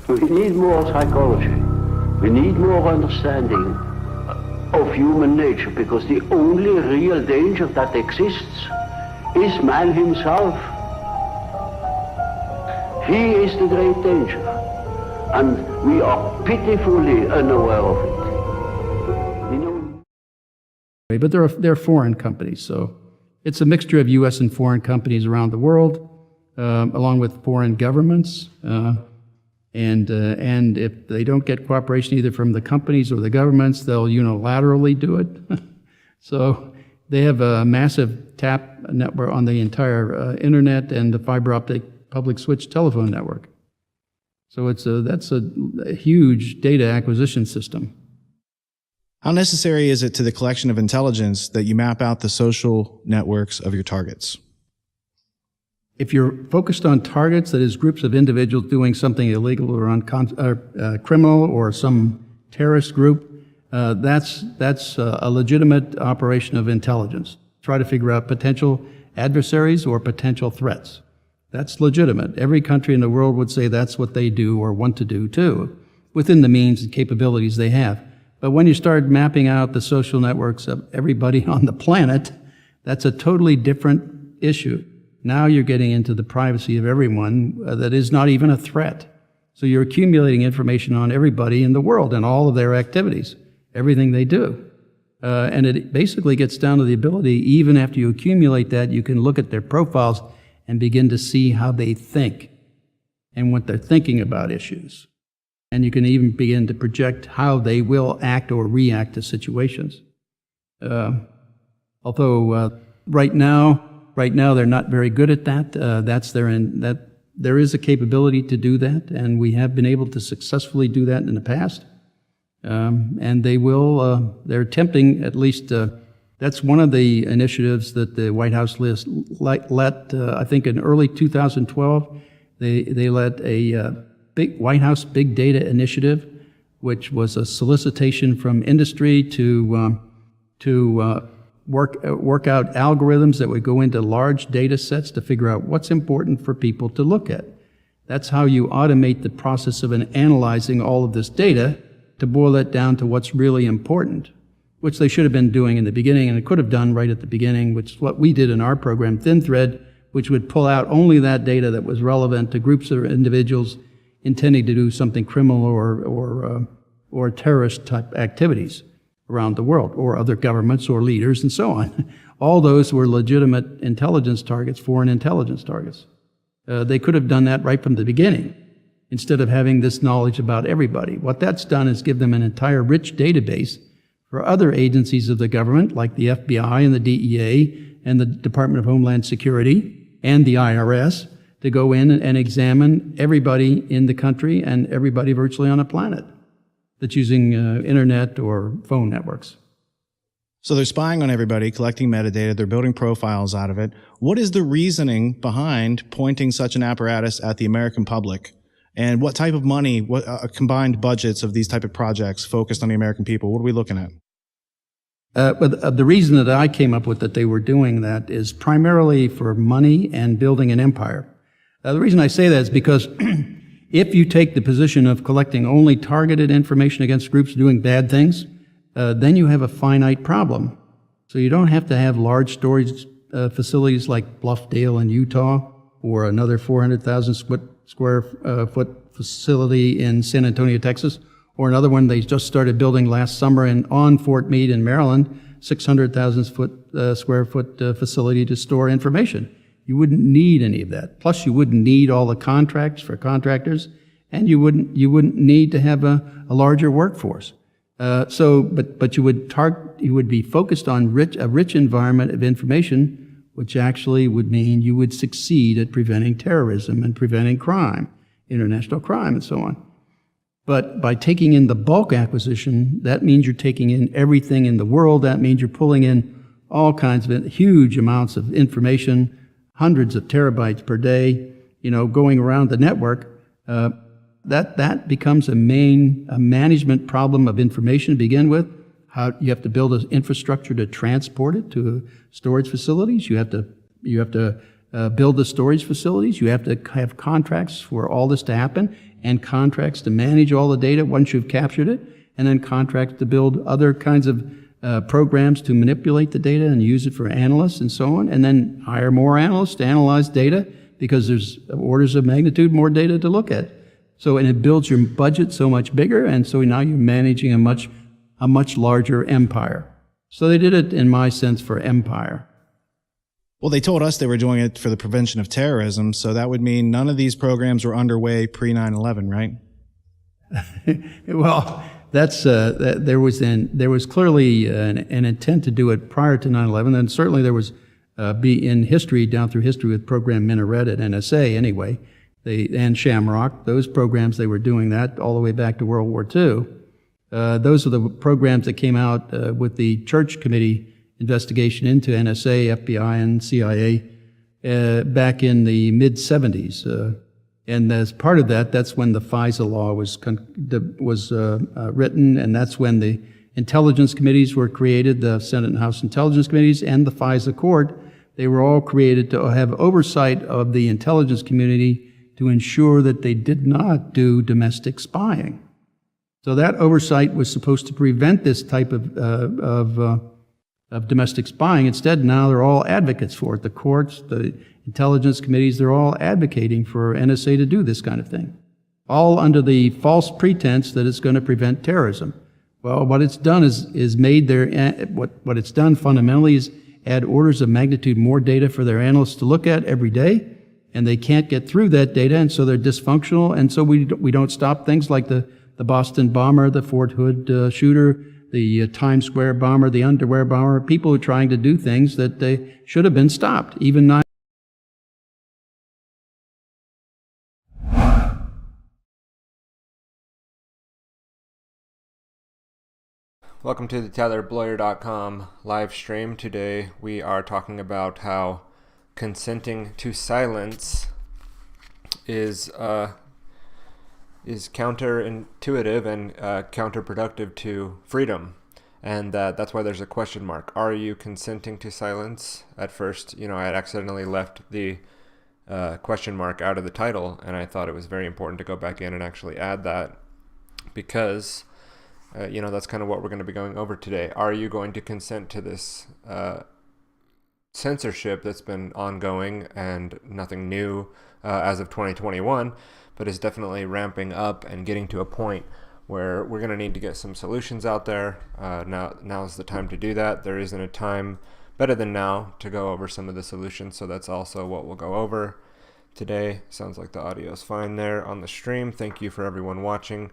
We need more psychology. We need more understanding of human nature, because the only real danger that exists is man himself. He is the great danger, and we are pitifully unaware of it. You know? But they're foreign companies, so it's a mixture of U.S. and foreign companies around the world, along with foreign governments. And if they don't get cooperation either from the companies or the governments, they'll unilaterally do it. So they have a massive tap network on the entire internet and the fiber optic public switch telephone network. So that's a huge data acquisition system. How necessary is it to the collection of intelligence that you map out the social networks of your targets? If you're focused on targets, that is groups of individuals doing something illegal or criminal or some terrorist group, that's a legitimate operation of intelligence. Try to figure out potential adversaries or potential threats. That's legitimate. Every country in the world would say that's what they do or want to do too, within the means and capabilities they have. But when you start mapping out the social networks of everybody on the planet, that's a totally different issue. Now you're getting into the privacy of everyone that is not even a threat. So you're accumulating information on everybody in the world and all of their activities, everything they do. And it basically gets down to the ability, even after you accumulate that, you can look at their profiles and begin to see how they think and what they're thinking about issues. And you can even begin to project how they will act or react to situations. Although right now they're not very good at that. There is a capability to do that, and we have been able to successfully do that in the past. And they're attempting, at least, that's one of the initiatives that the White House let, I think in early 2012, they let a big White House Big Data Initiative, which was a solicitation from industry to work out algorithms that would go into large data sets to figure out what's important for people to look at. That's how you automate the process of analyzing all of this data to boil it down to what's really important, which they should have been doing in the beginning, and it could have done right at the beginning, which is what we did in our program, Thin Thread, which would pull out only that data that was relevant to groups of individuals intending to do something criminal or terrorist-type activities around the world, or other governments or leaders and so on. All those were legitimate intelligence targets, foreign intelligence targets. They could have done that right from the beginning, instead of having this knowledge about everybody. What that's done is give them an entire rich database for other agencies of the government, like the FBI and the DEA and the Department of Homeland Security and the IRS, to go in and examine everybody in the country and everybody virtually on the planet that's using internet or phone networks. So they're spying on everybody, collecting metadata, they're building profiles out of it. What is the reasoning behind pointing such an apparatus at the American public? And what type of money, what combined budgets of these type of projects focused on the American people? What are we looking at? But the reason that I came up with that they were doing that is primarily for money and building an empire. The reason I say that is because if you take the position of collecting only targeted information against groups doing bad things, then you have a finite problem. So you don't have to have large storage facilities like Bluffdale in Utah, or another 400,000 square foot facility in San Antonio, Texas, or another one they just started building last summer on Fort Meade in Maryland, 600,000 square foot facility to store information. You wouldn't need any of that. Plus, you wouldn't need all the contracts for contractors, and you wouldn't need to have a larger workforce. But you would be focused on a rich environment of information, which actually would mean you would succeed at preventing terrorism and preventing crime, international crime, and so on. But by taking in the bulk acquisition, that means you're taking in everything in the world. That means you're pulling in all kinds of huge amounts of information, hundreds of terabytes per day, going around the network. That becomes a management problem of information to begin with. How you have to build an infrastructure to transport it to storage facilities. You have to build the storage facilities. You have to have contracts for all this to happen, and contracts to manage all the data once you've captured it, and then contracts to build other kinds of programs to manipulate the data and use it for analysts and so on, and then hire more analysts to analyze data because there's orders of magnitude more data to look at. So, and it builds your budget so much bigger, and so now you're managing a much larger empire. So they did it, in my sense, for empire. Well, they told us they were doing it for the prevention of terrorism, so that would mean none of these programs were underway pre 9/11, right? Well, that's there was clearly an intent to do it prior to 9/11, and certainly there was in history, down through history, with Program Minaret at NSA anyway, and Shamrock, those programs, they were doing that all the way back to World War II. Those are the programs that came out with the Church Committee investigation into NSA, FBI, and CIA back in the mid-'70s. And as part of that, that's when the FISA law was written, and that's when the intelligence committees were created, the Senate and House Intelligence Committees and the FISA Court. They were all created to have oversight of the intelligence community to ensure that they did not do domestic spying. So that oversight was supposed to prevent this type of domestic spying. Instead, now they're all advocates for it. The courts, the intelligence committees, they're all advocating for NSA to do this kind of thing, all under the false pretense that it's going to prevent terrorism. Well, what it's done is made what it's done fundamentally is add orders of magnitude more data for their analysts to look at every day, and they can't get through that data, and so they're dysfunctional, and so we don't stop things like the Boston bomber, the Fort Hood shooter, the Times Square bomber, the underwear bomber, people who are trying to do things that they should have been stopped, even not. Welcome to the TylerBloyer.com live stream. Today we are talking about how consenting to silence is counterintuitive and counterproductive to freedom, and that's why there's a question mark. Are you consenting to silence? At first, I had accidentally left the question mark out of the title, and I thought it was very important to go back in and actually add that because that's kind of what we're going to be going over today. Are you going to consent to this censorship that's been ongoing and nothing new as of 2021, but is definitely ramping up and getting to a point where we're going to need to get some solutions out there. Now's the time to do that. There isn't a time better than now to go over some of the solutions, so that's also what we'll go over today. Sounds like the audio is fine there on the stream. Thank you for everyone watching.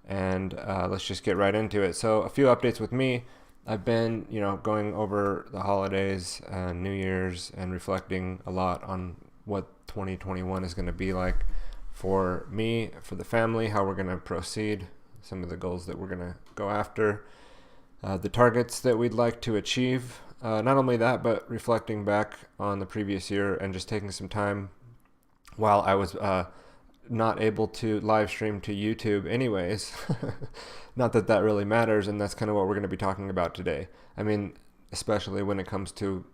And let's just get right into it. So a few updates with me. I've been, going over the holidays and New Year's and reflecting a lot on what 2021 is going to be like for me, for the family, how we're going to proceed, some of the goals that we're going to go after, the targets that we'd like to achieve. Not only that, but reflecting back on the previous year and just taking some time while I was not able to live stream to YouTube anyways. Not that that really matters, and that's kind of what we're going to be talking about today. I mean, especially when it comes to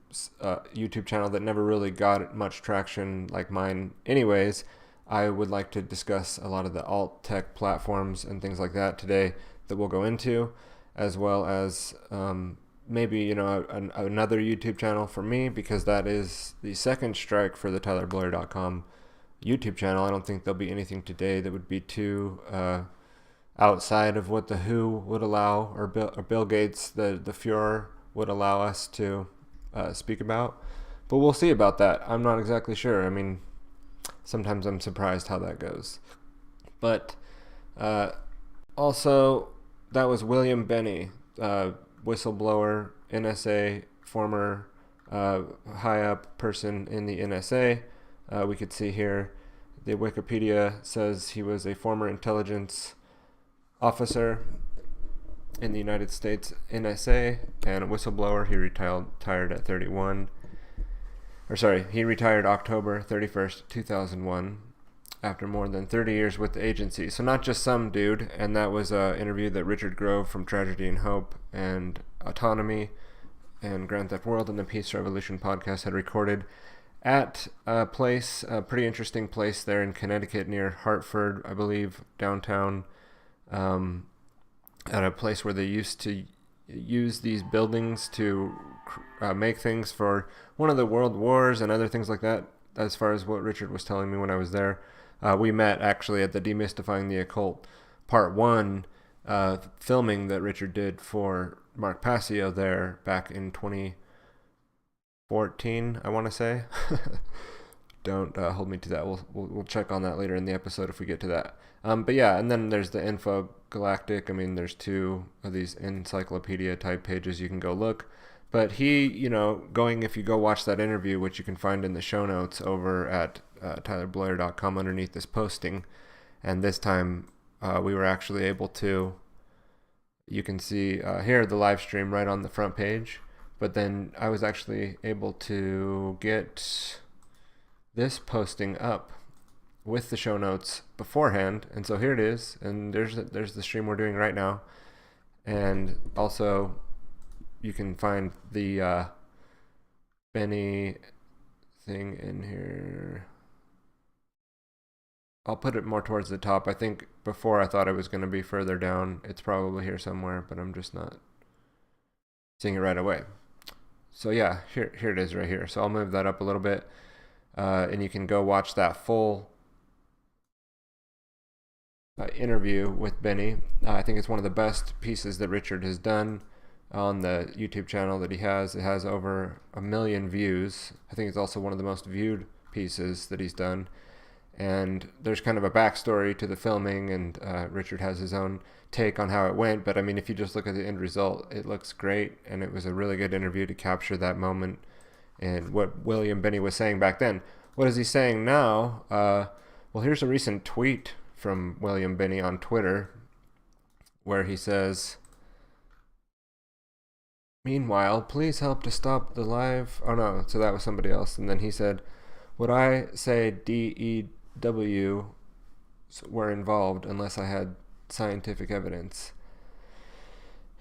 a YouTube channel that never really got much traction like mine anyways, I would like to discuss a lot of the alt tech platforms and things like that today that we'll go into, as well as maybe, another YouTube channel for me, because that is the second strike for the TylerBloyer.com YouTube channel. I don't think there'll be anything today that would be too outside of what the WHO would allow, or Bill Gates, the Fuhrer, would allow us to speak about. But we'll see about that. I'm not exactly sure. I mean, sometimes I'm surprised how that goes. But also, that was William Benny, whistleblower, NSA, former high-up person in the NSA. We could see here the Wikipedia says he was a former intelligence officer in the United States NSA and a whistleblower. He retired at 31. He retired October 31st, 2001 after more than 30 years with the agency. So not just some dude, and that was an interview that Richard Grove from Tragedy and Hope and Autonomy and Grand Theft World and the Peace Revolution podcast had recorded. at a place, a pretty interesting place there in Connecticut near Hartford, I believe, downtown, at a place where they used to use these buildings to make things for one of the world wars and other things like that, as far as what Richard was telling me when I was there. We met actually at the Demystifying the Occult Part 1 filming that Richard did for Mark Passio there back in 2014, I want to say. Don't hold me to that. We'll check on that later in the episode if we get to that. But yeah, and then there's the Info Galactic. I mean, there's 2 of these encyclopedia type pages you can go look. But he, if you go watch that interview, which you can find in the show notes over at tylerbloyer.com underneath this posting, and this time we were actually able to, you can see here the live stream right on the front page, but then I was actually able to get this posting up with the show notes beforehand, and so here it is, and there's the stream we're doing right now, and also you can find the Benny thing in here. I'll put it more towards the top. I think before I thought it was going to be further down. It's probably here somewhere, but I'm just not seeing it right away. So yeah, here it is right here. So I'll move that up a little bit, and you can go watch that full interview with Benny. I think it's one of the best pieces that Richard has done on the YouTube channel that he has. It has over 1 million views. I think it's also one of the most viewed pieces that he's done. And there's kind of a backstory to the filming, and Richard has his own take on how it went. But I mean, if you just look at the end result, it looks great, and it was a really good interview to capture that moment and what William Benny was saying back then. What is he saying now? Well, here's a recent tweet from William Benny on Twitter where he says, "Meanwhile, please help to stop the live." Oh no, so that was somebody else. And then he said, "Would I say DEW were involved unless I had scientific evidence?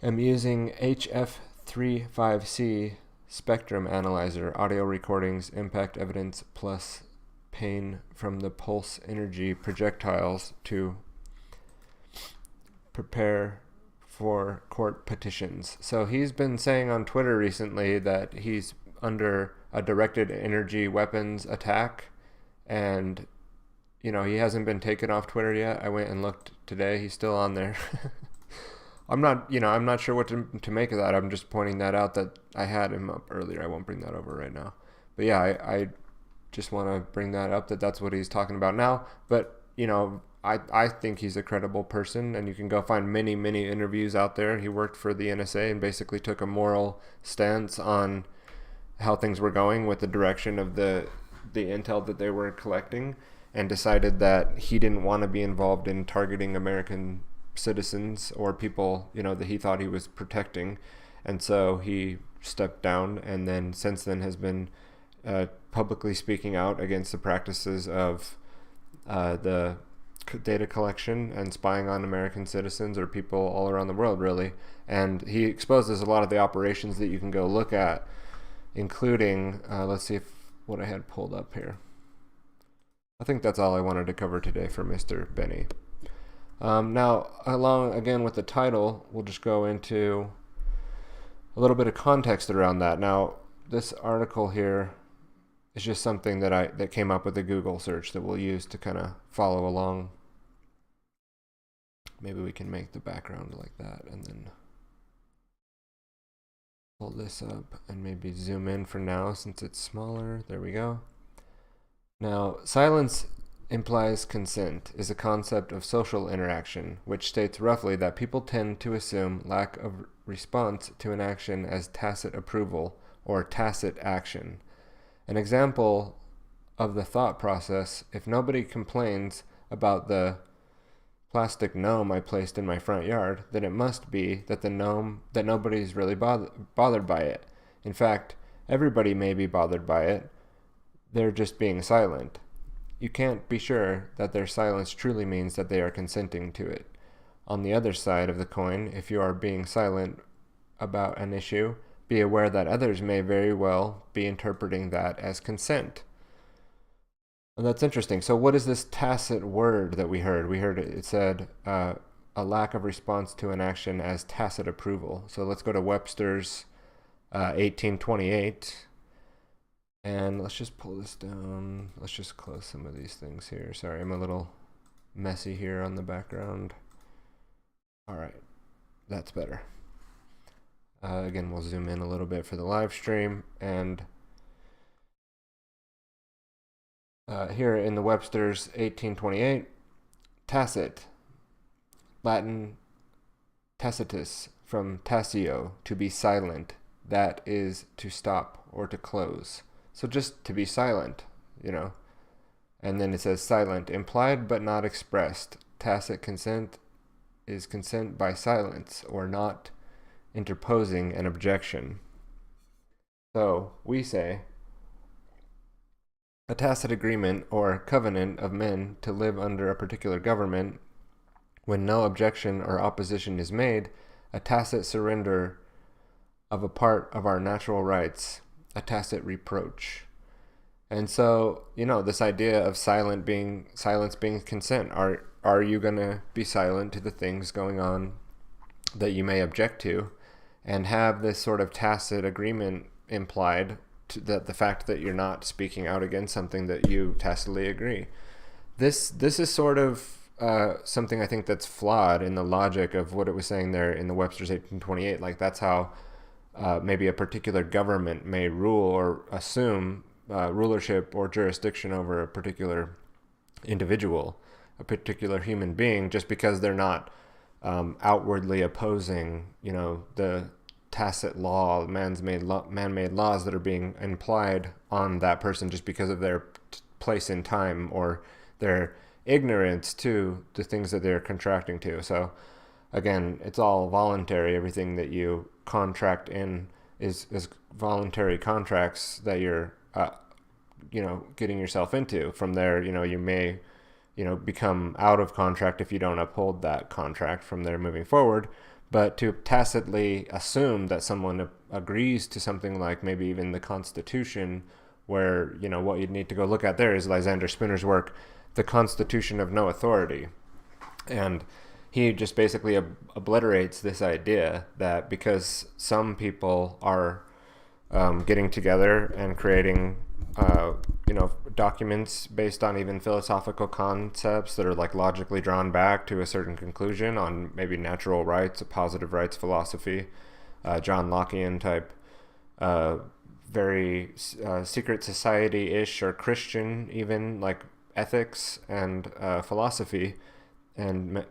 I'm using HF35C spectrum analyzer, audio recordings, impact evidence, plus pain from the pulse energy projectiles to prepare for court petitions." So he's been saying on Twitter recently that he's under a directed energy weapons attack, and he hasn't been taken off Twitter yet. I went and looked today. He's still on there. I'm not sure what to make of that. I'm just pointing that out, that I had him up earlier. I won't bring that over right now. But yeah, I just want to bring that up, that's what he's talking about now. But I think he's a credible person, and you can go find many interviews out there. He worked for the NSA and basically took a moral stance on how things were going with the direction of the intel that they were collecting, and decided that he didn't want to be involved in targeting American citizens or people that he thought he was protecting, and so he stepped down, and then since then has been publicly speaking out against the practices of the data collection and spying on American citizens or people all around the world, really. And he exposes a lot of the operations that you can go look at, including let's see what I had pulled up here. I think that's all I wanted to cover today for Mr. Benny. Now, along again with the title, we'll just go into a little bit of context around that. Now, this article here is just something that came up with a Google search that we'll use to kind of follow along. Maybe we can make the background like that, and then pull this up and maybe zoom in for now since it's smaller. There we go. Now, silence implies consent is a concept of social interaction, which states roughly that people tend to assume lack of response to an action as tacit approval or tacit action. An example of the thought process: if nobody complains about the plastic gnome I placed in my front yard, then it must be that nobody's really bothered by it. In fact, everybody may be bothered by it. They're just being silent. You can't be sure that their silence truly means that they are consenting to it. On the other side of the coin, if you are being silent about an issue, be aware that others may very well be interpreting that as consent. Well, that's interesting. So what is this tacit word that we heard? We heard it said a lack of response to an action as tacit approval. So let's go to Webster's 1828. And let's just pull this down. Let's just close some of these things here. Sorry, I'm a little messy here on the background. All right, that's better. Again, we'll zoom in a little bit for the live stream. And here in the Webster's 1828, tacit, Latin tacitus, from taceo, to be silent. That is to stop or to close. So just to be silent, you know. And then it says silent, implied but not expressed. Tacit consent is consent by silence or not interposing an objection. So we say a tacit agreement or covenant of men to live under a particular government when no objection or opposition is made, a tacit surrender of a part of our natural rights, a tacit reproach. And so, you know, this idea of silence being consent. Are you going to be silent to the things going on that you may object to, and have this sort of tacit agreement implied that the fact that you're not speaking out against something that you tacitly agree? This is sort of something I think that's flawed in the logic of what it was saying there in the Webster's 1828. Like, that's how maybe a particular government may rule or assume rulership or jurisdiction over a particular individual, a particular human being, just because they're not outwardly opposing, you know, the tacit law, man-made laws that are being implied on that person just because of their place in time or their ignorance to the things that they're contracting to. So again, it's all voluntary. Everything that you contract in is voluntary contracts that you're getting yourself into. From there, you may become out of contract if you don't uphold that contract from there moving forward. But to tacitly assume that someone agrees to something like maybe even the Constitution, where, what you'd need to go look at there is Lysander Spinner's work, The Constitution of No Authority. And he just basically obliterates this idea that because some people are getting together and creating documents based on even philosophical concepts that are like logically drawn back to a certain conclusion on maybe natural rights, a positive rights philosophy, John Lockean type, very secret society-ish or Christian even, like ethics and philosophy and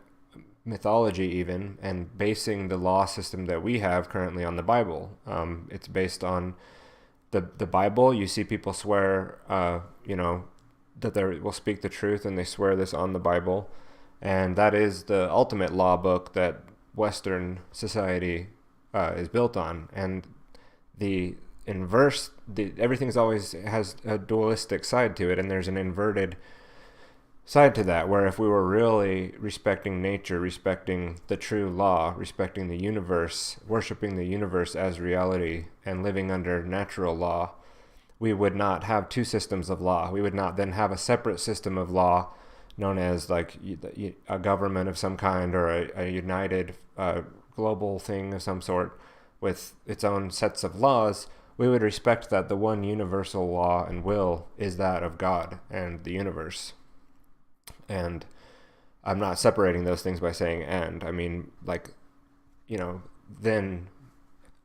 mythology even, and basing the law system that we have currently on the Bible. It's based on the Bible. You see people swear, that they will speak the truth, and they swear this on the Bible. And that is the ultimate law book that Western society is built on. And the inverse, everything's always has a dualistic side to it, and there's an inverted side to that, where if we were really respecting nature, respecting the true law, respecting the universe, worshiping the universe as reality, and living under natural law, we would not have two systems of law. We would not then have a separate system of law known as like a government of some kind, or a united global thing of some sort with its own sets of laws. We would respect that the one universal law and will is that of God and the universe. And I'm not separating those things by saying and. I mean, like, then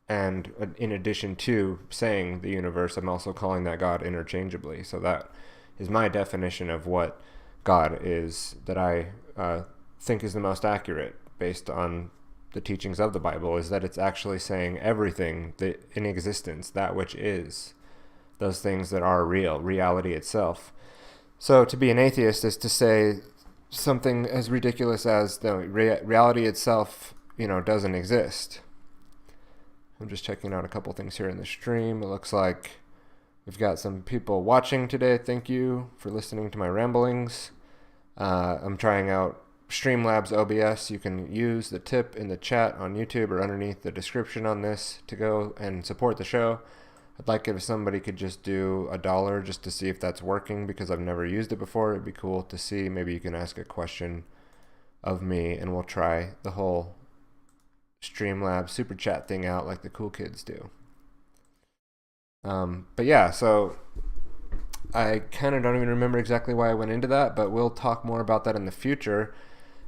and in addition to saying the universe, I'm also calling that God interchangeably. So that is my definition of what God is, that I think is the most accurate based on the teachings of the Bible, is that it's actually saying everything that in existence, that which is, those things that are real, reality itself. So to be an atheist is to say something as ridiculous as the reality itself, doesn't exist. I'm just checking out a couple things here in the stream. It looks like we've got some people watching today. Thank you for listening to my ramblings. I'm trying out Streamlabs OBS. You can use the tip in the chat on YouTube or underneath the description on this to go and support the show. I'd like if somebody could just do $1 just to see if that's working, because I've never used it before. It'd be cool to see. Maybe you can ask a question of me and we'll try the whole Streamlabs super chat thing out like the cool kids do. But yeah, so I kind of don't even remember exactly why I went into that, but we'll talk more about that in the future.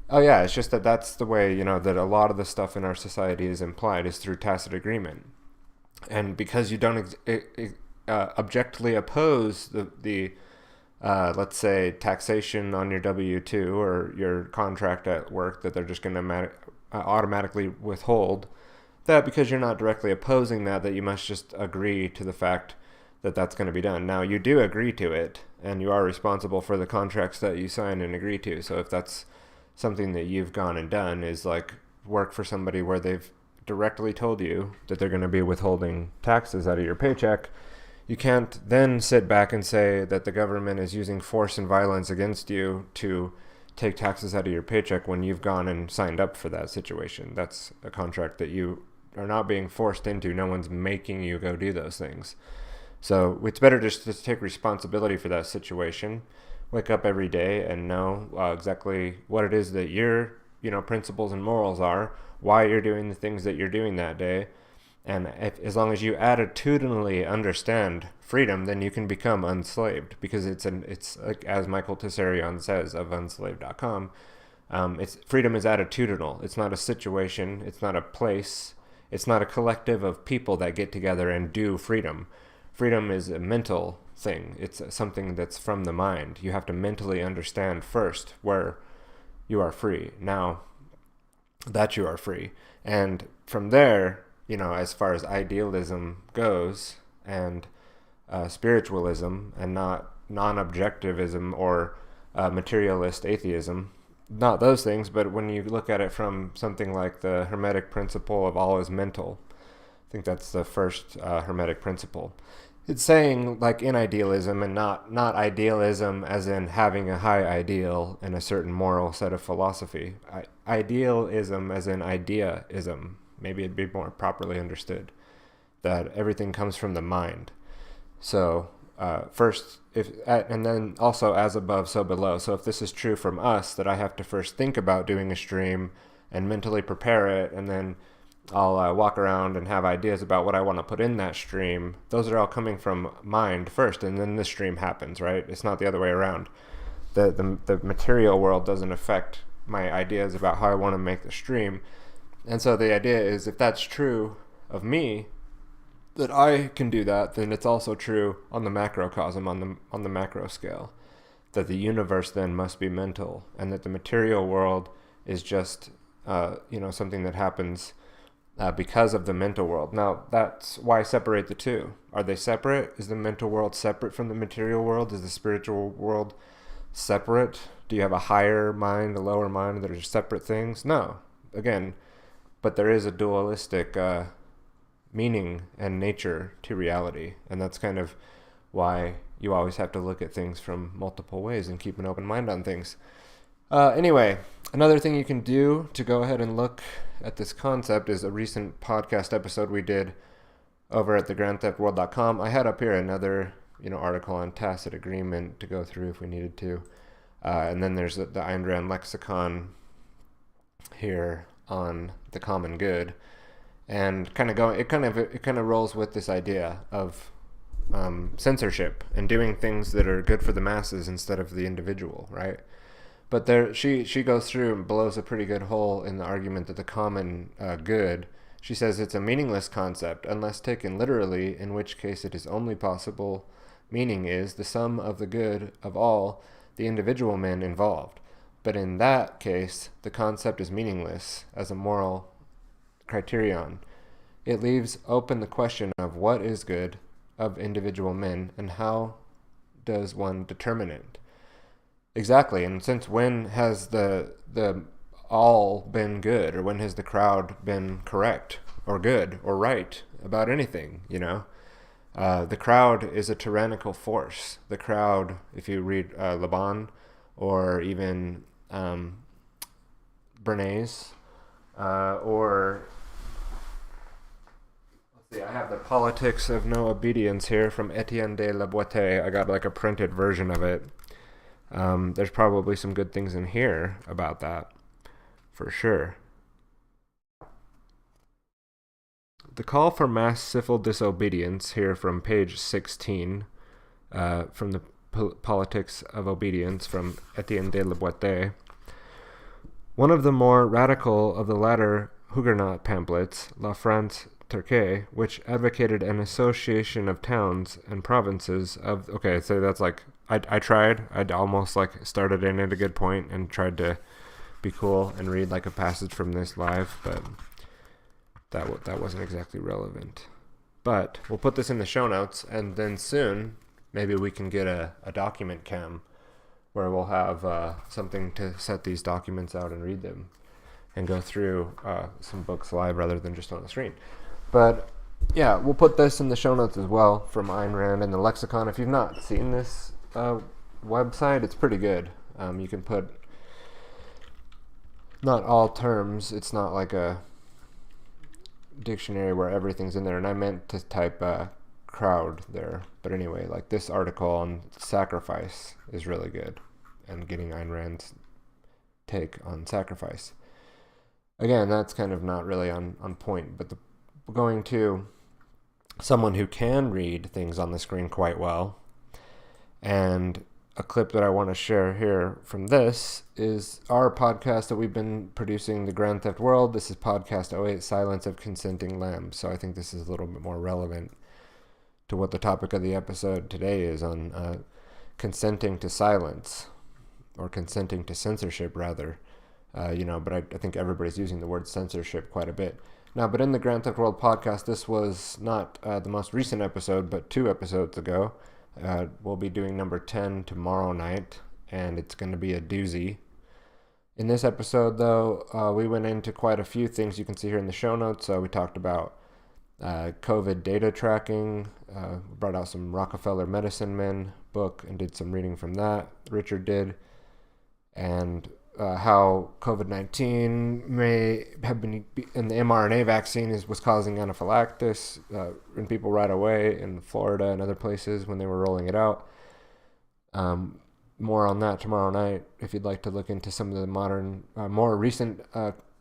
Oh yeah, it's just that that's the way, that a lot of the stuff in our society is implied is through tacit agreement. And because you don't objectively oppose the let's say, taxation on your W-2 or your contract at work that they're just going to automatically withhold, that because you're not directly opposing that you must just agree to the fact that that's going to be done. Now, you do agree to it, and you are responsible for the contracts that you sign and agree to. So if that's something that you've gone and done, is like work for somebody where they've directly told you that they're going to be withholding taxes out of your paycheck, you can't then sit back and say that the government is using force and violence against you to take taxes out of your paycheck when you've gone and signed up for that situation. That's a contract that you are not being forced into. No one's making you go do those things. So it's better just to take responsibility for that situation, wake up every day and know exactly what it is that your principles and morals are, why you're doing the things that you're doing that day. And as long as you attitudinally understand freedom, then you can become unslaved, because it's like, as Michael Tessarion says of unslaved.com, freedom is attitudinal. It's not a situation. It's not a place. It's not a collective of people that get together and do freedom. Freedom is a mental thing. It's something that's from the mind. You have to mentally understand first where you are free. Now that you are free. And from there, as far as idealism goes, and spiritualism, and not non-objectivism or materialist atheism, not those things, but when you look at it from something like the Hermetic principle of all is mental, I think that's the first Hermetic principle. It's saying, like, in idealism, and not idealism as in having a high ideal and a certain moral set of philosophy. Idealism as in ideaism. Maybe it'd be more properly understood that everything comes from the mind. So first, and then also as above, so below. So if this is true from us, that I have to first think about doing a stream and mentally prepare it, and then I'll walk around and have ideas about what I want to put in that stream. Those are all coming from mind first, and then the stream happens, right? It's not the other way around. The material world doesn't affect my ideas about how I want to make the stream. And so the idea is, if that's true of me, that I can do that, then it's also true on the macrocosm, on the macro scale, that the universe then must be mental, and that the material world is just something that happens because of the mental world. Now, that's why separate the two. Are they separate? Is the mental world separate from the material world? Is the spiritual world separate? Do you have a higher mind, a lower mind that are separate things? No. Again, but there is a dualistic meaning and nature to reality, and that's kind of why you always have to look at things from multiple ways and keep an open mind on things. Anyway, another thing you can do to go ahead and look at this concept is a recent podcast episode we did over at thegrandtheftworld.com. I had up here another article on tacit agreement to go through if we needed to, and then there's the Ayn Rand lexicon here on the common good, and it kind of rolls with this idea of censorship and doing things that are good for the masses instead of the individual, right? But there, she goes through and blows a pretty good hole in the argument that the common good, she says, it's a meaningless concept unless taken literally, in which case it is only possible meaning is the sum of the good of all the individual men involved. But in that case, the concept is meaningless as a moral criterion. It leaves open the question of what is good of individual men and how does one determine it. Exactly, and since when has the all been good, or when has the crowd been correct or good or right about anything, The crowd is a tyrannical force. The crowd, if you read Le Bon or even Bernays, or See, I have the Politics of No Obedience here from Etienne de la Boétie. I got like a printed version of it. There's probably some good things in here about that, for sure. The call for mass civil disobedience here from page 16, from the Politics of Obedience from Etienne de la Boétie. One of the more radical of the latter Huguenot pamphlets, La France Turquie, which advocated an association of towns and provinces of... Okay, so that's like... I tried. I'd almost like started in at a good point and tried to be cool and read like a passage from this live, but that wasn't exactly relevant. But we'll put this in the show notes, and then soon maybe we can get a document cam where we'll have something to set these documents out and read them and go through some books live rather than just on the screen. But yeah, we'll put this in the show notes as well from Ayn Rand and the lexicon. If you've not seen this website, it's pretty good. You can put not all terms. It's not like a dictionary where everything's in there, and I meant to type crowd there, but anyway, like this article on sacrifice is really good, and getting Ayn Rand's take on sacrifice. Again, that's kind of not really on point, but going to someone who can read things on the screen quite well, and a clip that I want to share here from this is our podcast that we've been producing, The Grand Theft World. This is podcast 08, Silence of Consenting Lambs. So I think this is a little bit more relevant to what the topic of the episode today is on consenting to silence, or consenting to censorship, rather. But I think everybody's using the word censorship quite a bit. Now, but in the Grand Theft World podcast, this was not the most recent episode, but 2 episodes ago. We'll be doing number 10 tomorrow night, and it's going to be a doozy. In this episode, though, we went into quite a few things you can see here in the show notes. We talked about COVID data tracking, brought out some Rockefeller Medicine Men book and did some reading from that. Richard did. And how COVID-19 may have been, and the mRNA vaccine was causing anaphylaxis in people right away in Florida and other places when they were rolling it out. More on that tomorrow night if you'd like to look into some of the modern, more recent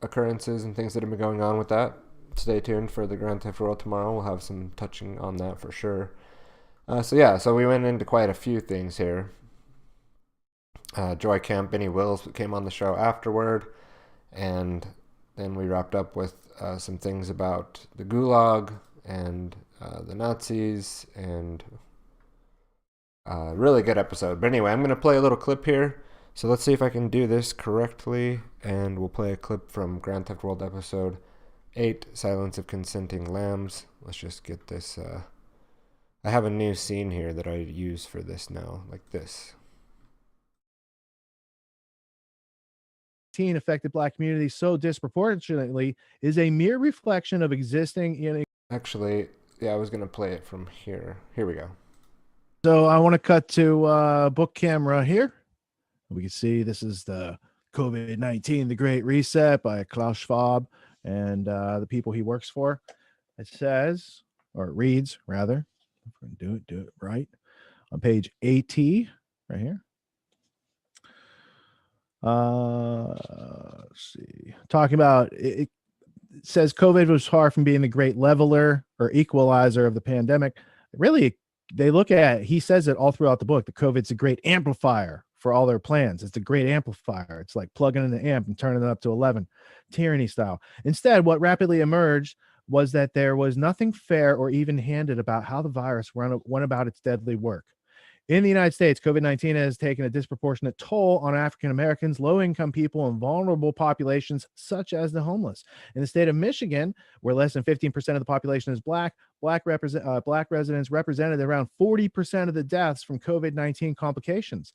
occurrences and things that have been going on with that. Stay tuned for the Grand Theft World tomorrow. We'll have some touching on that for sure. So we went into quite a few things here. Joy Camp, Benny Wills came on the show afterward, and then we wrapped up with some things about the Gulag and the Nazis, and really good episode. But anyway, I'm going to play a little clip here, so let's see if I can do this correctly, and we'll play a clip from Grand Theft World episode 8, Silence of Consenting Lambs. Let's just get this. I have a new scene here that I use for this now, like this. Affected Black communities so disproportionately is a mere reflection of existing in. Actually, yeah, I was going to play it from here. Here we go. So I want to cut to book camera here. We can see this is the COVID-19, the Great Reset by Klaus Schwab and the people he works for. It says, or it reads rather, if we're going to do it right, on page AT right here. Let's see. Talking about it says COVID was far from being the great leveler or equalizer of the pandemic. Really, they look at, he says it all throughout the book, the COVID's a great amplifier for all their plans. It's a great amplifier. It's like plugging in the amp and turning it up to 11, tyranny style. Instead, what rapidly emerged was that there was nothing fair or even-handed about how the virus went about its deadly work. In the United States, COVID-19 has taken a disproportionate toll on African Americans, low-income people, and vulnerable populations such as the homeless. In the state of Michigan, where less than 15% of the population is Black residents represented around 40% of the deaths from COVID-19 complications.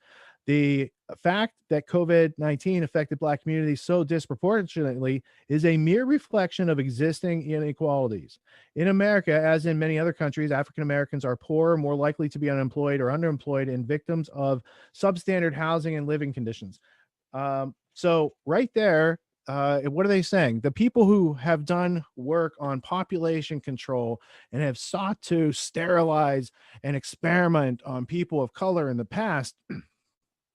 The fact that COVID-19 affected Black communities so disproportionately is a mere reflection of existing inequalities. In America, as in many other countries, African Americans are poorer, more likely to be unemployed or underemployed, and victims of substandard housing and living conditions. So right there, what are they saying? The people who have done work on population control and have sought to sterilize and experiment on people of color in the past,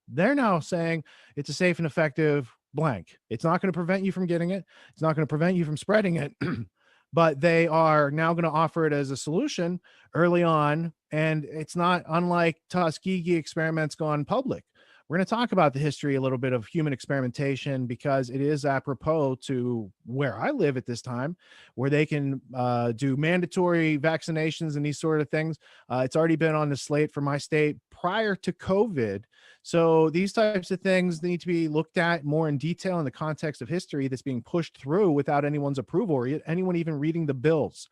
they're now saying it's a safe and effective blank. It's not going to prevent you from getting it. It's not going to prevent you from spreading it. But they are now going to offer it as a solution early on. And it's not unlike Tuskegee experiments gone public. We're going to talk about the history a little bit of human experimentation because it is apropos to where I live at this time, where they can do mandatory vaccinations and these sort of things. It's already been on the slate for my state prior to COVID. So these types of things need to be looked at more in detail in the context of history that's being pushed through without anyone's approval or anyone even reading the bills.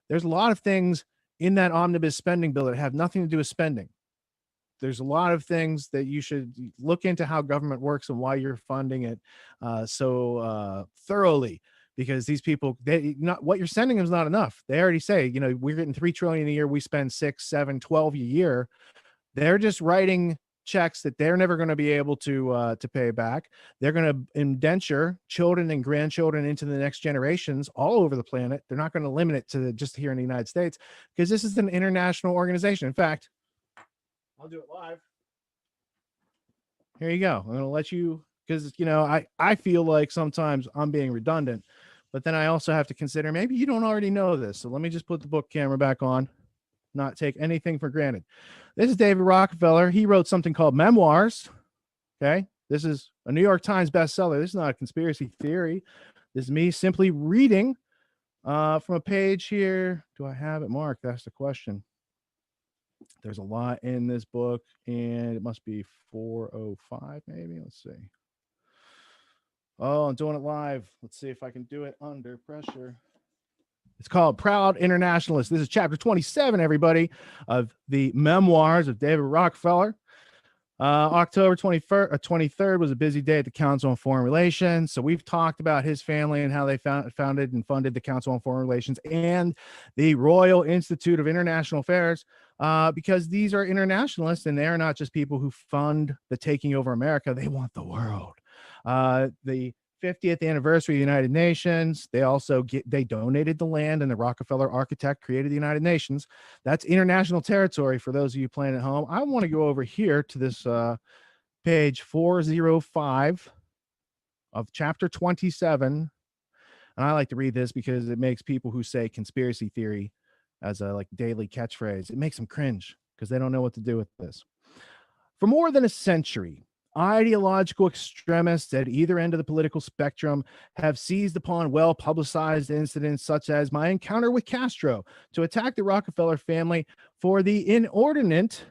There's a lot of things in that omnibus spending bill that have nothing to do with spending. There's a lot of things that you should look into how government works and why you're funding it so thoroughly, because these people, what you're sending them is not enough. They already say, we're getting 3 trillion a year. We spend 6, 7, 12 a year. They're just writing checks that they're never going to be able to pay back. They're going to indenture children and grandchildren into the next generations all over the planet. They're not going to limit it to just here in the United States because this is an international organization. In fact, I'll do it live. Here you go. I'm going to let you, because, I feel like sometimes I'm being redundant, but then I also have to consider maybe you don't already know this. So let me just put the book camera back on, not take anything for granted. This is David Rockefeller. He wrote something called Memoirs. Okay. This is a New York Times bestseller. This is not a conspiracy theory. This is me simply reading from a page here. Do I have it marked? That's the question. There's a lot in this book, and it must be 405 maybe. Let's see. Oh, I'm doing it live. Let's see if I can do it under pressure. It's called Proud Internationalist. This is chapter 27, everybody, of the Memoirs of David Rockefeller. October 23rd was a busy day at the Council on Foreign Relations. So we've talked about his family and how they founded and funded the Council on Foreign Relations and the Royal Institute of International Affairs, because these are internationalists and they are not just people who fund the taking over America. They want the world. The 50th anniversary of the United Nations. They donated the land, and the Rockefeller architect created the United Nations. That's international territory for those of you playing at home. I want to go over here to this page 405 of chapter 27. And I like to read this because it makes people who say conspiracy theory as a daily catchphrase, it makes them cringe because they don't know what to do with this. For more than a century, ideological extremists at either end of the political spectrum have seized upon well-publicized incidents such as my encounter with Castro to attack the Rockefeller family for the inordinate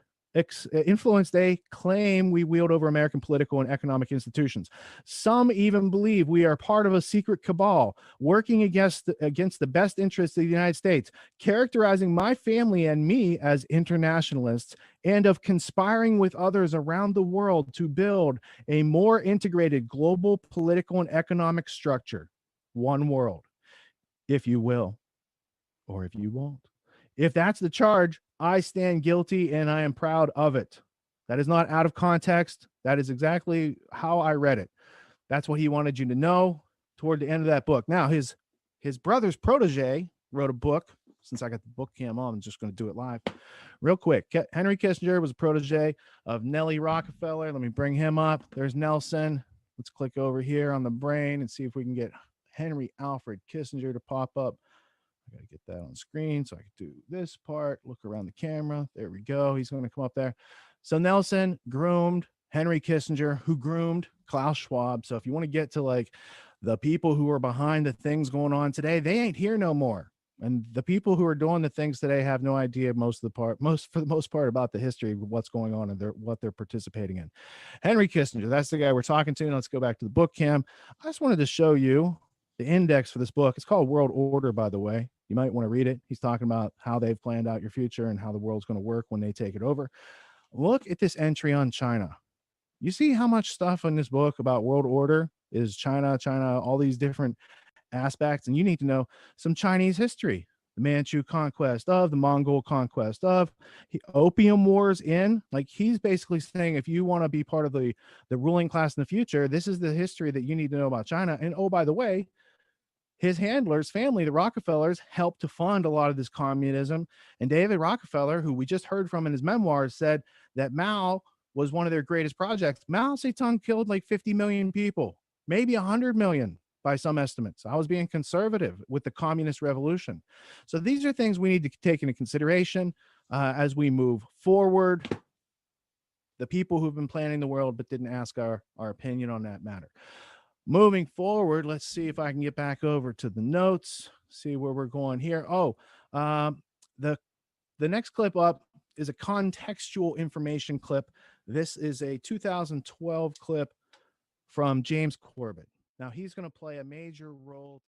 influence they claim we wield over American political and economic institutions. Some even believe we are part of a secret cabal working against the best interests of the United States, characterizing my family and me as internationalists and of conspiring with others around the world to build a more integrated global political and economic structure. One world, if you will, or if you won't. If that's the charge, I stand guilty and I am proud of it. That is not out of context. That is exactly how I read it. That's what he wanted you to know toward the end of that book. Now, his brother's protege wrote a book. Since I got the book cam on, I'm just going to do it live real quick. Henry Kissinger was a protege of Nellie Rockefeller. Let me bring him up. There's Nelson. Let's click over here on the brain and see if we can get Henry Alfred Kissinger to pop up. I got to get that on screen so I can do this part, look around the camera. There we go. He's going to come up there. So Nelson groomed Henry Kissinger, who groomed Klaus Schwab. So if you want to get to the people who are behind the things going on today, they ain't here no more. And the people who are doing the things today have no idea for the most part about the history of what's going on and what they're participating in. Henry Kissinger, that's the guy we're talking to. Now let's go back to the book cam. I just wanted to show you the index for this book. It's called World Order, by the way. You might want to read it. He's talking about how they've planned out your future and how the world's going to work when they take it over. Look at this entry on China. You see how much stuff in this book about world order is China, all these different aspects. And you need to know some Chinese history. the Manchu conquest of, the Mongol conquest of, opium wars in. Like, he's basically saying, if you want to be part of the ruling class in the future, this is the history that you need to know about China. And oh, by the way, his handlers, family, the Rockefellers, helped to fund a lot of this communism. And David Rockefeller, who we just heard from in his memoirs, said that Mao was one of their greatest projects. Mao Zedong killed like 50 million people, maybe 100 million by some estimates. I was being conservative with the communist revolution. So these are things we need to take into consideration as we move forward. The people who've been planning the world but didn't ask our opinion on that matter. Moving forward, let's see if I can get back over to the notes, see where we're going here. Oh, the next clip up is a contextual information clip. This is a 2012 clip from James Corbett. Now, he's going to play a major role.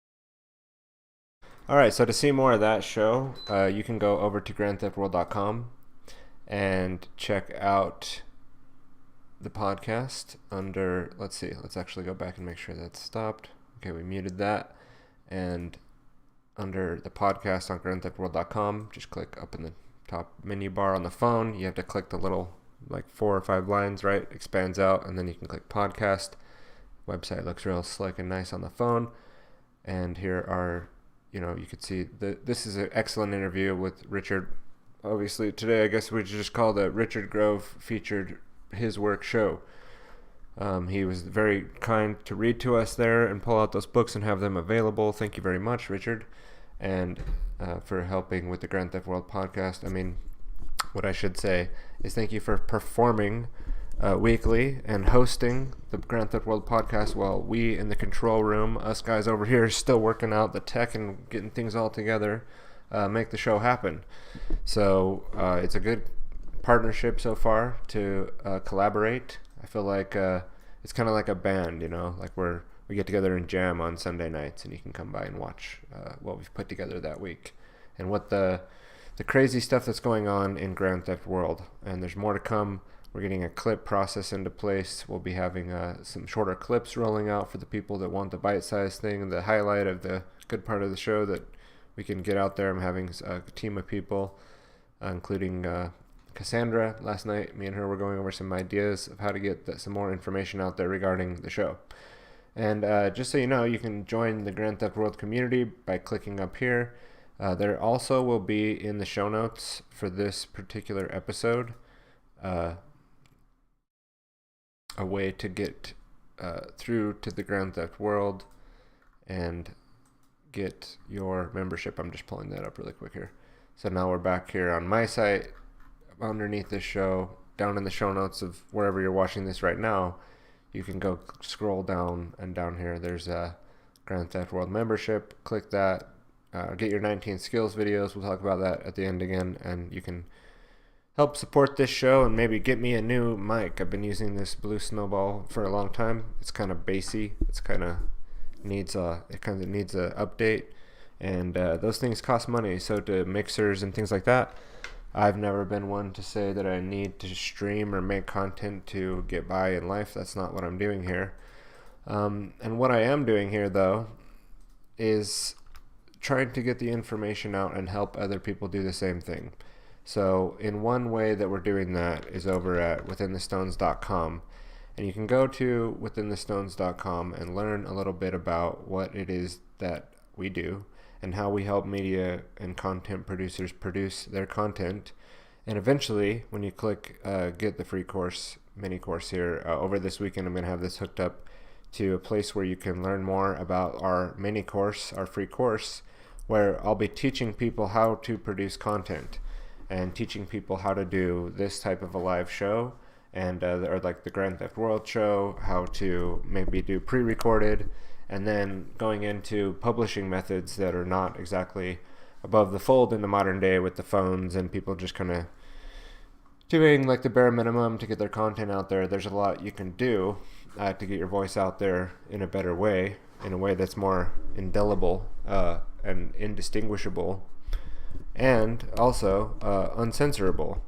All right, so to see more of that show, you can go over to grandtheftworld.com and check out the podcast under, let's see, let's actually go back and make sure that's stopped. Okay, we muted that. And under the podcast on grandtheftworld.com, just click up in the top menu bar on the phone. You have to click the little like 4 or 5 lines, right? Expands out, and then you can click podcast. Website looks real slick and nice on the phone. And here are, you know, you could see this is an excellent interview with Richard. Obviously today I guess we just call the Richard Grove featured his work show. He was very kind to read to us there and pull out those books and have them available. Thank you very much, Richard, and for helping with the Grand Theft World podcast. I mean, what I should say is thank you for performing weekly and hosting the Grand Theft World podcast while we in the control room, us guys over here, still working out the tech and getting things all together, make the show happen. So it's a good partnership so far to collaborate. I feel like it's kind of like a band, you know, like we get together and jam on Sunday nights, and you can come by and watch what we've put together that week and what the crazy stuff that's going on in Grand Theft World. And there's more to come. We're getting a clip process into place. We'll be having some shorter clips rolling out for the people that want the bite-sized thing, the highlight of the good part of the show that we can get out there. I'm having a team of people, including Cassandra. Last night, me and her were going over some ideas of how to get some more information out there regarding the show. And just so you know, you can join the Grand Theft World community by clicking up here. There also will be in the show notes for this particular episode a way to get through to the Grand Theft World and get your membership. I'm just pulling that up really quick here. So now we're back here on my site. Underneath this show, down in the show notes of wherever you're watching this right now, you can go scroll down, and down here there's a Grand Theft World membership. Click that. Get your 19 skills videos. We'll talk about that at the end again, and you can help support this show and maybe get me a new mic. I've been using this Blue Snowball for a long time. It's kind of bassy. It kind of needs a update, and those things cost money. So do mixers and things like that. I've never been one to say that I need to stream or make content to get by in life. That's not what I'm doing here. And what I am doing here, though, is trying to get the information out and help other people do the same thing. So in one way that we're doing that is over at withinthestones.com. And you can go to withinthestones.com and learn a little bit about what it is that we do and how we help media and content producers produce their content. And eventually, when you click get the free course, mini course here, over this weekend, I'm going to have this hooked up to a place where you can learn more about our mini course, our free course, where I'll be teaching people how to produce content and teaching people how to do this type of a live show and or like the Grand Theft World show, how to maybe do pre-recorded, and then going into publishing methods that are not exactly above the fold in the modern day with the phones and people just kind of doing like the bare minimum to get their content out there. There's a lot you can do to get your voice out there in a better way, in a way that's more indelible and indistinguishable, and also uncensorable.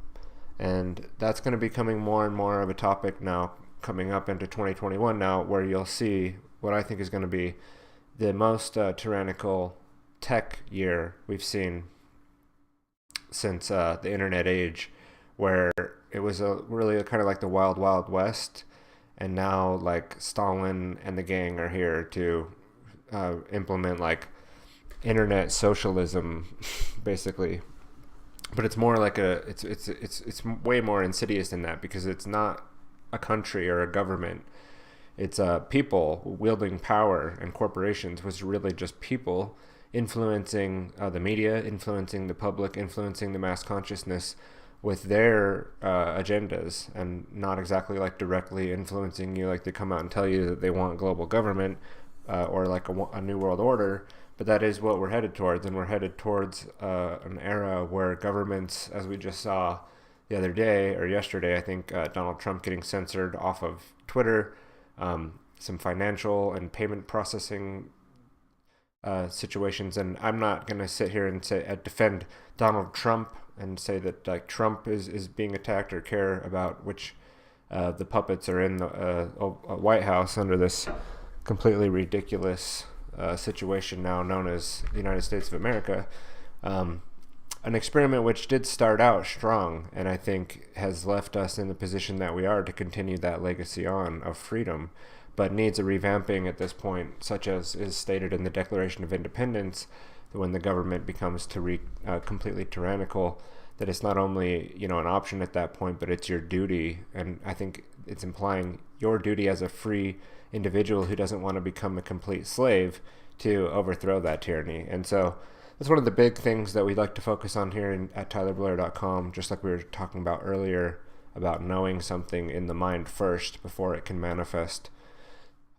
And that's going to be becoming more and more of a topic now, coming up into 2021 now, where you'll see what I think is going to be the most tyrannical tech year we've seen since the internet age, where it was really kind of like the wild, wild west. And now like Stalin and the gang are here to implement like internet socialism, basically. But it's more like it's way more insidious than that, because it's not a country or a government. It's people wielding power, and corporations was really just people influencing the media, influencing the public, influencing the mass consciousness with their agendas, and not exactly like directly influencing you, like they come out and tell you that they want global government or like a new world order. But that is what we're headed towards, and we're headed towards an era where governments, as we just saw the other day or yesterday, I think Donald Trump getting censored off of Twitter, some financial and payment processing situations. And I'm not going to sit here and say defend Donald Trump and say that like Trump is being attacked, or care about which the puppets are in the White House under this completely ridiculous situation now known as the United States of America. An experiment which did start out strong, and I think has left us in the position that we are to continue that legacy on of freedom, but needs a revamping at this point, such as is stated in the Declaration of Independence, when the government becomes completely tyrannical, that it's not only an option at that point, but it's your duty. And I think it's implying your duty as a free individual who doesn't want to become a complete slave to overthrow that tyranny. And so that's one of the big things that we like to focus on here at TylerBloyer.com, just like we were talking about earlier, about knowing something in the mind first before it can manifest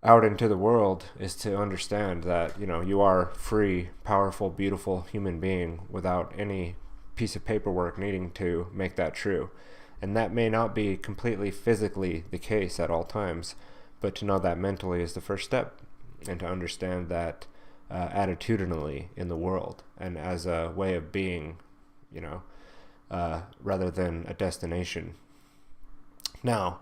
out into the world, is to understand that you are free, powerful, beautiful human being without any piece of paperwork needing to make that true. And that may not be completely physically the case at all times, but to know that mentally is the first step, and to understand that attitudinally in the world and as a way of being, rather than a destination. Now,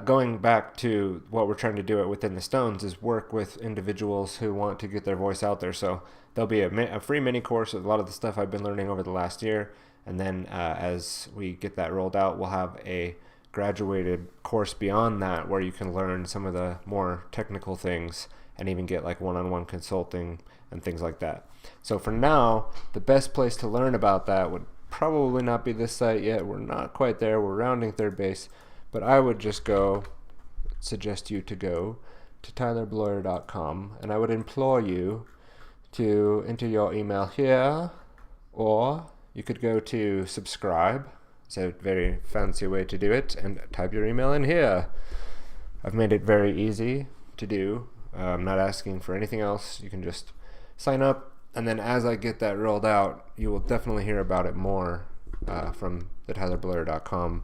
going back to what we're trying to do at Within the Stones is work with individuals who want to get their voice out there. So there'll be a free mini course with a lot of the stuff I've been learning over the last year. And then as we get that rolled out, we'll have a graduated course beyond that where you can learn some of the more technical things and even get like one-on-one consulting and things like that. So for now, the best place to learn about that would probably not be this site yet. We're not quite there. We're rounding third base. But I would just suggest you to go to TylerBloyer.com, and I would implore you to enter your email here, or you could go to subscribe. It's a very fancy way to do it, and type your email in here. I've made it very easy to do. I'm not asking for anything else. You can just sign up, and then as I get that rolled out, you will definitely hear about it more from the TylerBloyer.com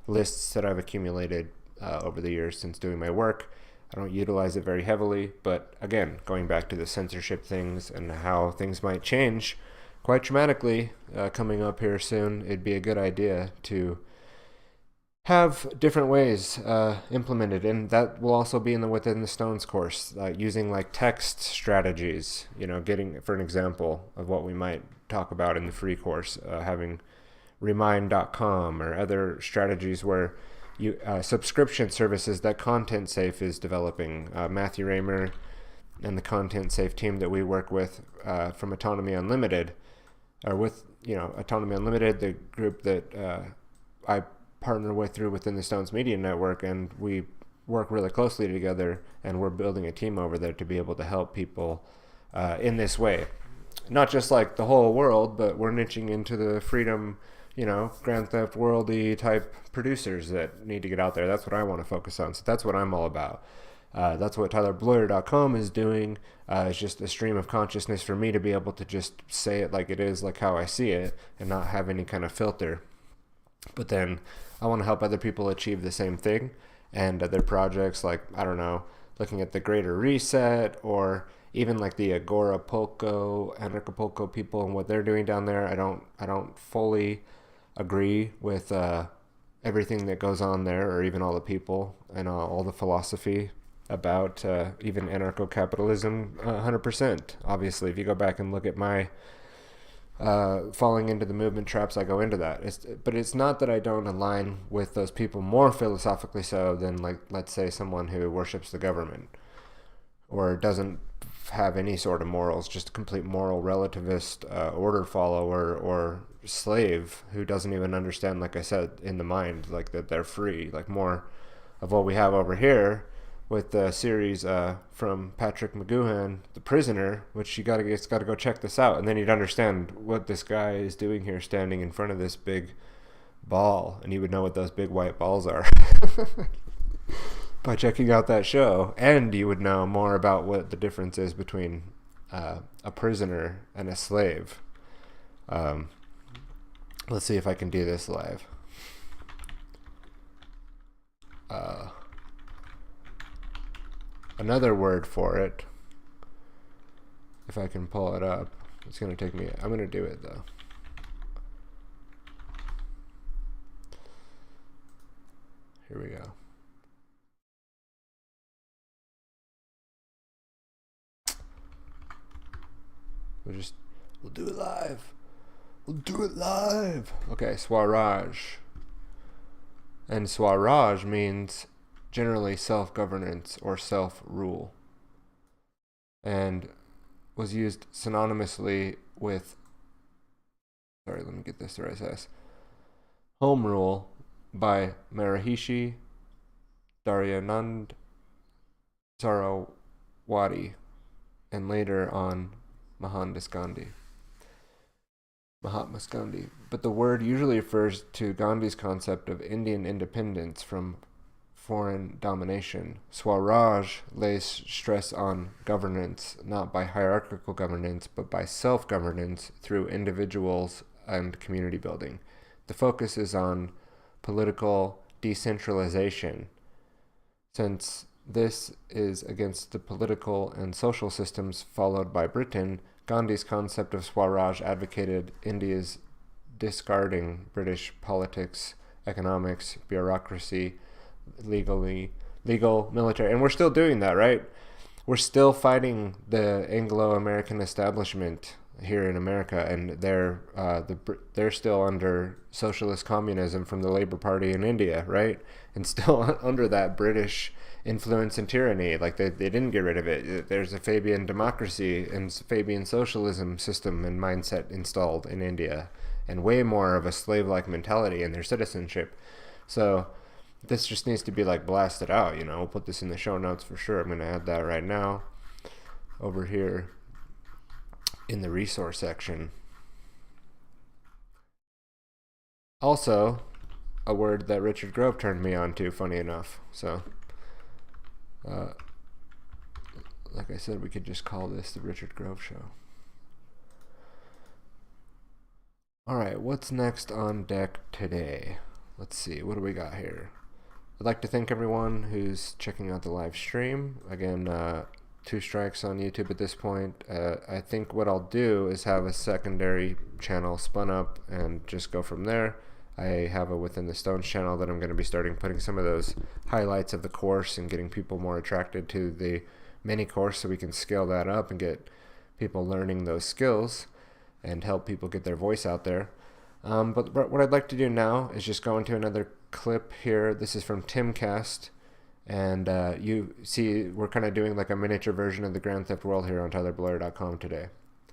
lists that I've accumulated over the years since doing my work. I don't utilize it very heavily, but again, going back to the censorship things and how things might change quite dramatically coming up here soon, it'd be a good idea to have different ways implemented, and that will also be in the Within the Stones course, using like text strategies, getting, for an example of what we might talk about in the free course, having remind.com or other strategies where you subscription services that Content Safe is developing. Matthew Raymer and the Content Safe team that we work with from Autonomy Unlimited, or with Autonomy Unlimited, the group that I partner with through Within the Stones Media Network, and we work really closely together, and we're building a team over there to be able to help people in this way. Not just like the whole world, but we're niching into the freedom, Grand Theft World-y type producers that need to get out there. That's what I want to focus on. So that's what I'm all about. That's what TylerBloyer.com is doing. It's just a stream of consciousness for me to be able to just say it like it is, like how I see it, and not have any kind of filter. But then I want to help other people achieve the same thing, and other projects like, I don't know, looking at the Greater Reset, or even like the Agorapulco, Acapulco people and what they're doing down there. I don't fully agree with everything that goes on there, or even all the people and all the philosophy. about even anarcho-capitalism 100%. Obviously, if you go back and look at my falling into the movement traps, I go into that. But it's not that I don't align with those people more philosophically so than, like, let's say someone who worships the government or doesn't have any sort of morals, just a complete moral relativist order follower or slave who doesn't even understand, like I said, in the mind, like that they're free, like more of what we have over here with the series from Patrick McGoohan, The Prisoner, which you gotta go check this out, and then you'd understand what this guy is doing here, standing in front of this big ball, and you would know what those big white balls are by checking out that show, and you would know more about what the difference is between a prisoner and a slave. Let's see if I can do this live. Another word for it, if I can pull it up, it's going to take me, I'm going to do it though. Here we go. We'll do it live. We'll do it live. Okay, Swaraj. And Swaraj means generally self-governance or self-rule, and was used synonymously with, sorry, let me get this right, says home rule by Maharishi Daryanand Sarawati, and later on Mahatma Gandhi. But the word usually refers to Gandhi's concept of Indian independence from foreign domination. Swaraj lays stress on governance, not by hierarchical governance, but by self-governance through individuals and community building. The focus is on political decentralization. Since this is against the political and social systems followed by Britain, Gandhi's concept of Swaraj advocated India's discarding British politics, economics, bureaucracy, legal, military, and we're still doing that, right? We're still fighting the Anglo-American establishment here in America, and they're still under socialist communism from the Labour Party in India, right? And still under that British influence and tyranny. Like they didn't get rid of it. There's a Fabian democracy and Fabian socialism system and mindset installed in India, and way more of a slave-like mentality in their citizenship. So this just needs to be like blasted out, you know. We'll put this in the show notes for sure. I'm going to add that right now over here in the resource section. Also, a word that Richard Grove turned me on to, funny enough. So, like I said, we could just call this the Richard Grove Show. All right, what's next on deck today? Let's see, what do we got here? I'd like to thank everyone who's checking out the live stream. Again, 2 strikes on YouTube at this point. I think what I'll do is have a secondary channel spun up and just go from there. I have a Within the Stones channel that I'm going to be starting putting some of those highlights of the course and getting people more attracted to the mini course, so we can scale that up and get people learning those skills and help people get their voice out there. But what I'd like to do now is just go into another clip here. This is from Timcast, and you see we're kind of doing like a miniature version of the Grand Theft World here on TylerBloyer.com today.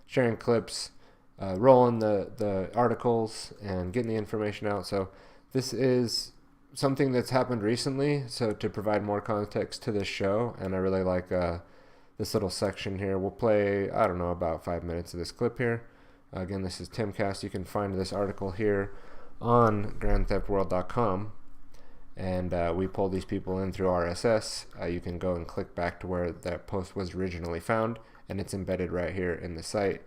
Sharing clips, rolling the articles, and getting the information out. So this is something that's happened recently, so to provide more context to this show, and I really like this little section here. We'll play, I don't know, about 5 minutes of this clip here. Again, this is Timcast. You can find this article here on GrandTheftWorld.com, and we pull these people in through RSS. You can go and click back to where that post was originally found, and it's embedded right here in the site.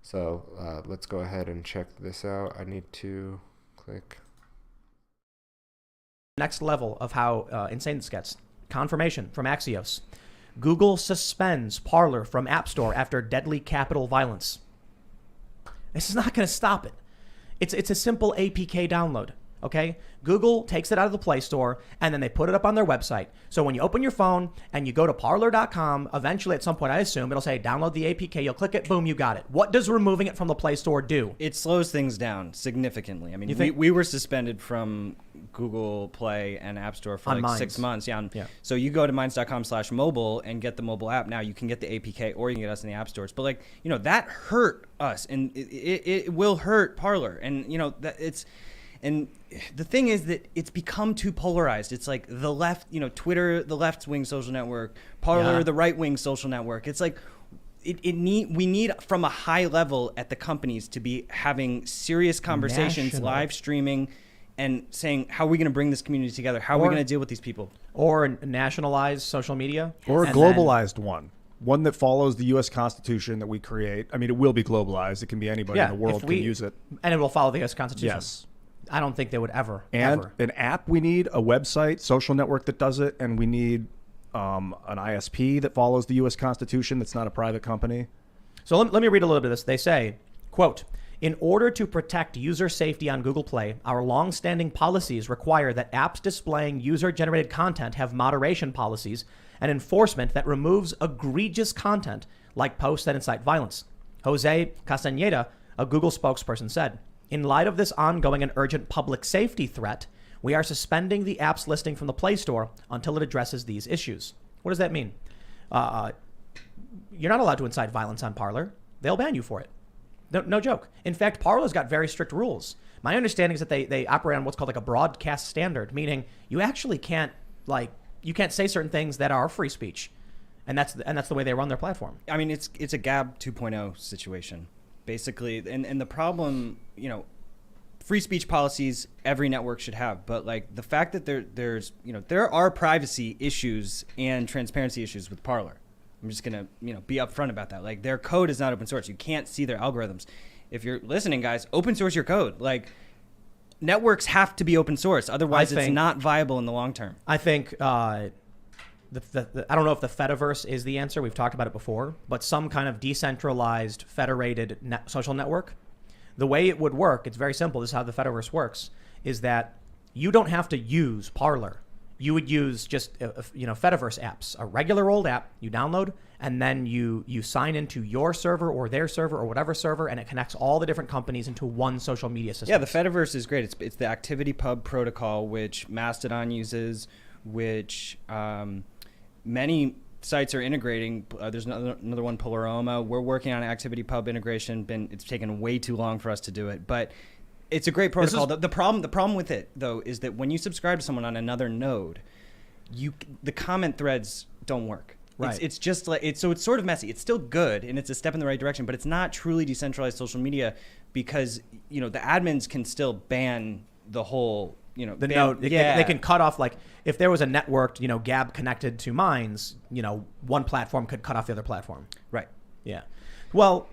So let's go ahead and check this out. I need to click. Next level of how insane this gets. Confirmation from Axios. Google suspends Parler from App Store after deadly Capitol violence. This is not going to stop it. It's a simple APK download. Okay, Google takes it out of the Play Store and then they put it up on their website. So when you open your phone and you go to parlor.com, eventually at some point, I assume it'll say download the APK. You'll click it, boom, you got it. What does removing it from the Play Store do? It slows things down significantly. I mean, we were suspended from Google Play and App Store for like 6 months. Yeah. So you go to minds.com/mobile and get the mobile app. Now you can get the APK or you can get us in the app stores. But like, you know, that hurt us, and it will hurt Parler. And you know that it's. And the thing is that it's become too polarized. It's like the left, you know, Twitter, the left-wing social network, Parler, the right-wing social network. It's like we need from a high level at the companies to be having serious conversations, live streaming, and saying, how are we going to bring this community together? How are we going to deal with these people? Or nationalize social media. Or a globalized one that follows the U.S. Constitution that we create. I mean, it will be globalized. It can be anybody in the world can use it. And it will follow the U.S. Constitution. Yes. I don't think they would ever. An app we need, a website, social network that does it, and we need an ISP that follows the U.S. Constitution that's not a private company. So let me read a little bit of this. They say, quote, in order to protect user safety on Google Play, our long-standing policies require that apps displaying user-generated content have moderation policies and enforcement that removes egregious content like posts that incite violence. Jose Castañeda, a Google spokesperson, said, in light of this ongoing and urgent public safety threat, we are suspending the app's listing from the Play Store until it addresses these issues. What does that mean? You're not allowed to incite violence on Parler. They'll ban you for it. No joke. In fact, Parler's got very strict rules. My understanding is that they operate on what's called like a broadcast standard, meaning you actually can't say certain things that are free speech. And that's the way they run their platform. I mean, it's a Gab 2.0 situation. Basically, and the problem, you know, free speech policies every network should have, but like the fact that there's you know, there are privacy issues and transparency issues with Parler. I'm just gonna, you know, be upfront about that. Like, their code is not open source. You can't see their algorithms. If you're listening, guys, open source your code. Like, networks have to be open source, otherwise it's not viable in the long term. I think I don't know if the Fediverse is the answer. We've talked about it before, but some kind of decentralized, federated social network. The way it would work, it's very simple. This is how the Fediverse works, is that you don't have to use Parler. You would use just, Fediverse apps, a regular old app you download, and then you sign into your server or their server or whatever server, and it connects all the different companies into one social media system. Yeah, the Fediverse is great. It's the ActivityPub protocol, which Mastodon uses, which many sites are integrating. There's another one, Polaroma. We're working on ActivityPub integration. It's taken way too long for us to do it, but it's a great protocol. The problem with it, though, is that when you subscribe to someone on another node, the comment threads don't work. Right. It's just like it's sort of messy. It's still good and it's a step in the right direction, but it's not truly decentralized social media because, you know, the admins can still ban the whole, you know, node. They can cut off, like, if there was a networked, you know, Gab connected to Minds, you know, one platform could cut off the other platform. Right. Yeah. Well,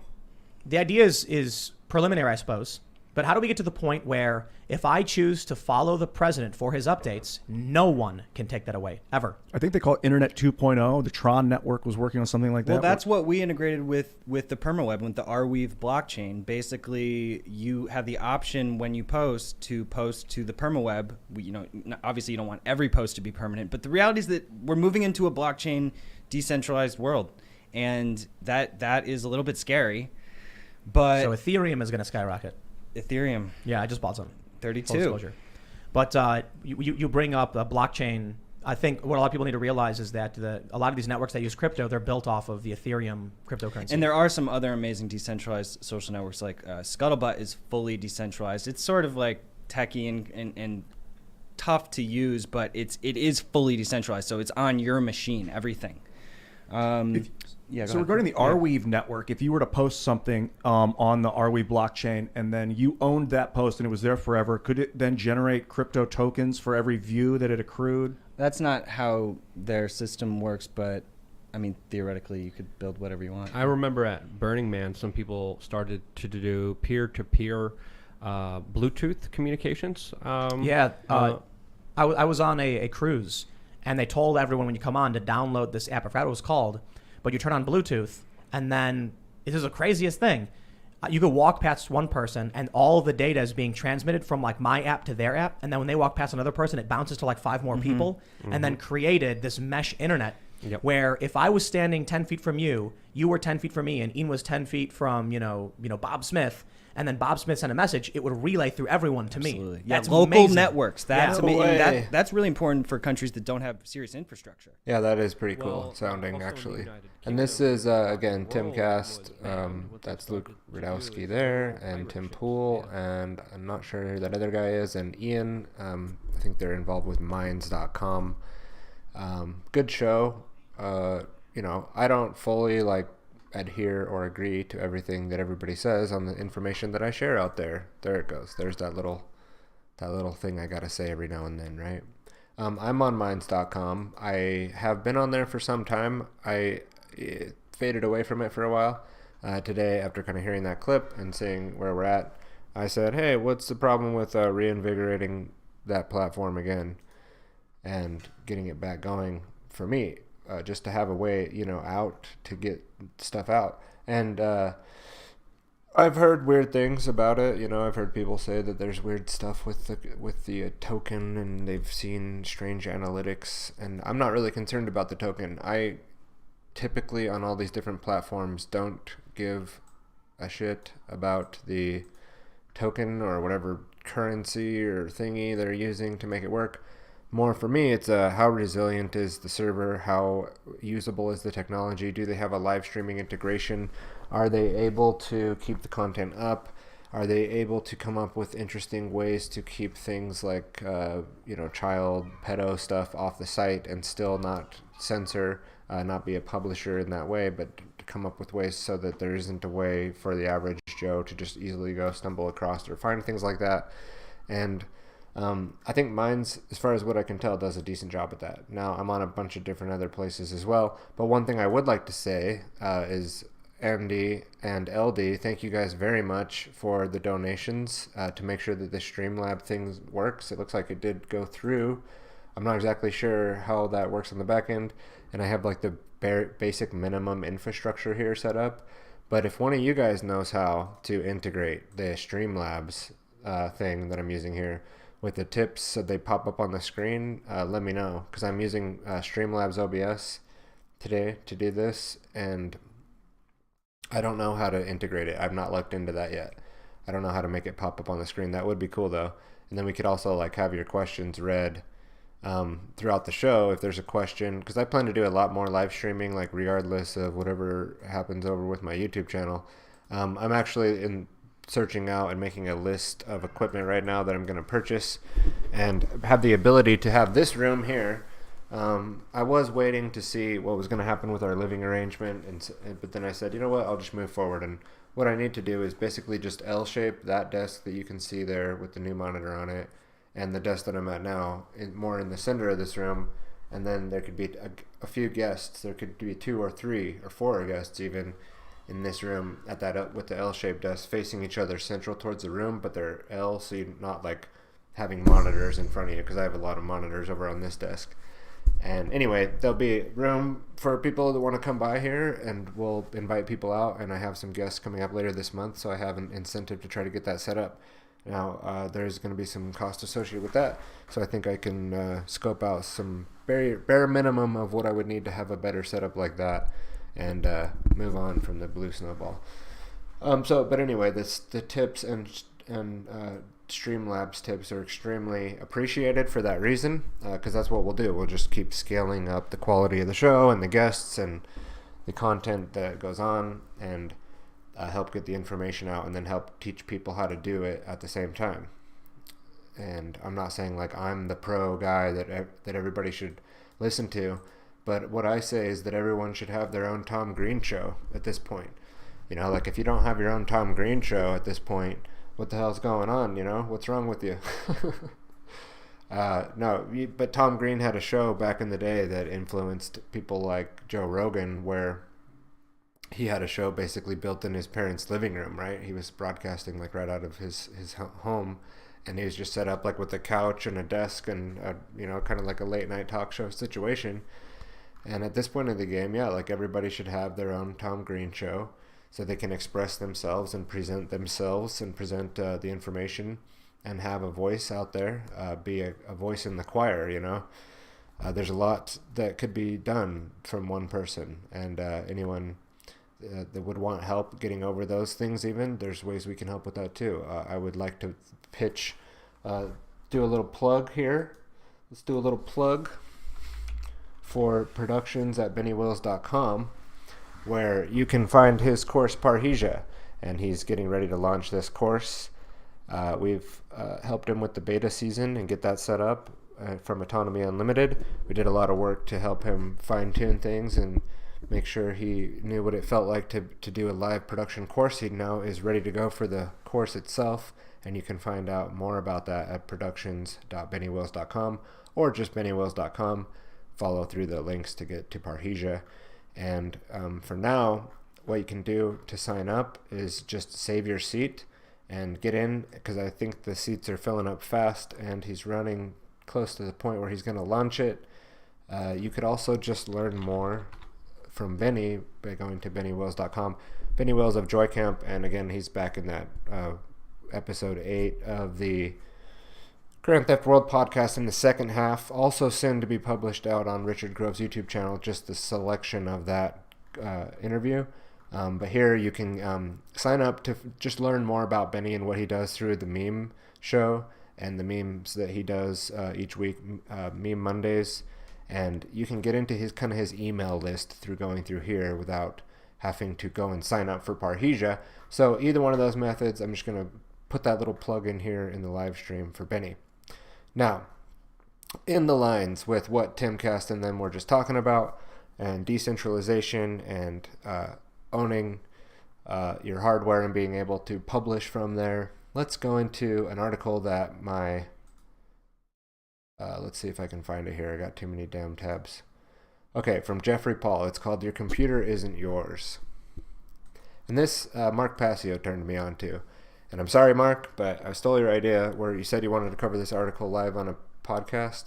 the idea is preliminary, I suppose. But how do we get to the point where if I choose to follow the president for his updates, no one can take that away, ever? I think they call it Internet 2.0. The Tron network was working on something like that. Well, that's what we integrated with the permaweb, with the Arweave blockchain. Basically, you have the option when you post to the permaweb. Obviously, you don't want every post to be permanent, but the reality is that we're moving into a blockchain decentralized world, and that is a little bit scary. But so Ethereum is going to skyrocket. Ethereum. Yeah, I just bought some. 32. But you bring up a blockchain. I think what a lot of people need to realize is that a lot of these networks that use crypto, they're built off of the Ethereum cryptocurrency. And there are some other amazing decentralized social networks, like Scuttlebutt is fully decentralized. It's sort of like techie and tough to use, but it is fully decentralized. So it's on your machine, everything. So regarding the Arweave network, if you were to post something on the Arweave blockchain and then you owned that post and it was there forever, could it then generate crypto tokens for every view that it accrued? That's not how their system works, but I mean, theoretically, you could build whatever you want. I remember at Burning Man, some people started to do peer-to-peer Bluetooth communications. I was on a cruise, and they told everyone when you come on to download this app. I forgot what it was called, but you turn on Bluetooth, and then this is the craziest thing. You could walk past one person and all of the data is being transmitted from like my app to their app. And then when they walk past another person, it bounces to like 5 more people and then created this mesh internet where if I was standing 10 feet from you, you were 10 feet from me, and Ian was 10 feet from, Bob Smith, and then Bob Smith sent a message, it would relay through everyone to me. That's local amazing. Networks. That's amazing. That's really important for countries that don't have serious infrastructure. Yeah, that is pretty cool sounding, actually. And this is, again, Timcast. That's Luke Rudowski there, and Tim Pool, and I'm not sure who that other guy is, and Ian. I think they're involved with Minds.com. Good show. I don't fully adhere or agree to everything that everybody says on the information that I share out there. There it goes. There's that little thing I gotta say every now and then, right? I'm on Minds.com. I have been on there for some time. I faded away from it for a while. Today, after kind of hearing that clip and seeing where we're at, I said, hey, what's the problem with reinvigorating that platform again and getting it back going for me? Just to have a way, out to get stuff out. And I've heard weird things about it. I've heard people say that there's weird stuff with the token, and they've seen strange analytics. And I'm not really concerned about the token. I typically, on all these different platforms, don't give a shit about the token or whatever currency or thingy they're using to make it work. More for me, it's how resilient is the server, how usable is the technology, do they have a live streaming integration, are they able to keep the content up, are they able to come up with interesting ways to keep things like child pedo stuff off the site and still not censor, not be a publisher in that way, but to come up with ways so that there isn't a way for the average Joe to just easily go stumble across or find things like that. And I think Minds, as far as what I can tell, does a decent job at that. Now, I'm on a bunch of different other places as well, but one thing I would like to say is Andy and LD, thank you guys very much for the donations to make sure that the Streamlab thing works. It looks like it did go through. I'm not exactly sure how that works on the back end, and I have the basic minimum infrastructure here set up, but if one of you guys knows how to integrate the Streamlabs thing that I'm using here with the tips so they pop up on the screen, let me know, because I'm using Streamlabs OBS today to do this, and I don't know how to integrate it. I've not looked into that yet. I don't know how to make it pop up on the screen. That would be cool though. And then we could also have your questions read throughout the show if there's a question, because I plan to do a lot more live streaming, regardless of whatever happens over with my YouTube channel. I'm actually searching out and making a list of equipment right now that I'm going to purchase and have the ability to have this room here. I was waiting to see what was going to happen with our living arrangement, but then I said, you know what, I'll just move forward, and what I need to do is basically just L-shape that desk that you can see there with the new monitor on it, and the desk that I'm at now, more in the center of this room, and then there could be a few guests. There could be 2 or 3 or 4 guests even in this room at that with the L-shaped desk facing each other central towards the room, but they're L, so you're not having monitors in front of you, because I have a lot of monitors over on this desk. And anyway, there'll be room for people that want to come by here, and we'll invite people out, and I have some guests coming up later this month, so I have an incentive to try to get that set up. Now, there's going to be some cost associated with that, so I think I can scope out some bare minimum of what I would need to have a better setup like that, and move on from the blue snowball. But anyway, the tips and Streamlabs tips are extremely appreciated for that reason, because that's what we'll do. We'll just keep scaling up the quality of the show and the guests and the content that goes on, and help get the information out, and then help teach people how to do it at the same time. And I'm not saying I'm the pro guy that everybody should listen to, but what I say is that everyone should have their own Tom Green show at this point. If you don't have your own Tom Green show at this point, what the hell's going on? What's wrong with you? But Tom Green had a show back in the day that influenced people like Joe Rogan, where he had a show basically built in his parents' living room, right? He was broadcasting right out of his home, and he was just set up with a couch and a desk and kind of like a late night talk show situation. And at this point in the game, everybody should have their own Tom Green show. so they can express themselves and present the information and have a voice out there, be a voice in the choir, you know. There's a lot that could be done from one person, and anyone that would want help getting over those things, even, there's ways we can help with that too. I would like to do a little plug here. Let's do a little plug for productions at bennywills.com, where you can find his course Parrhesia, and he's getting ready to launch this course. We've helped him with the beta season and get that set up from Autonomy Unlimited. We did a lot of work to help him fine-tune things and make sure he knew what it felt like to do a live production course. He now is ready to go for the course itself, and you can find out more about that at productions.bennywills.com or just bennywills.com. Follow through the links to get to Parrhesia. And for now, what you can do to sign up is just save your seat and get in, because I think the seats are filling up fast, and he's running close to the point where he's going to launch it. You could also just learn more from Benny by going to bennywills.com. Benny Wills of Joy Camp, and again, he's back in that episode 8 of the Grand Theft World podcast in the second half, also soon to be published out on Richard Grove's YouTube channel, just the selection of that interview. But here you can sign up to just learn more about Benny and what he does through the meme show and the memes that he does each week, Meme Mondays. And you can get into his email list through going through here without having to go and sign up for Parrhesia. So either one of those methods, I'm just going to put that little plug in here in the live stream for Benny. Now, in the lines with what Timcast and them were just talking about, and decentralization and owning your hardware and being able to publish from there, let's go into an article that my... let's see if I can find it here. I got too many damn tabs. Okay, from Jeffrey Paul. It's called Your Computer Isn't Yours. And this Mark Passio turned me on to. And I'm sorry, Mark, but I stole your idea where you said you wanted to cover this article live on a podcast.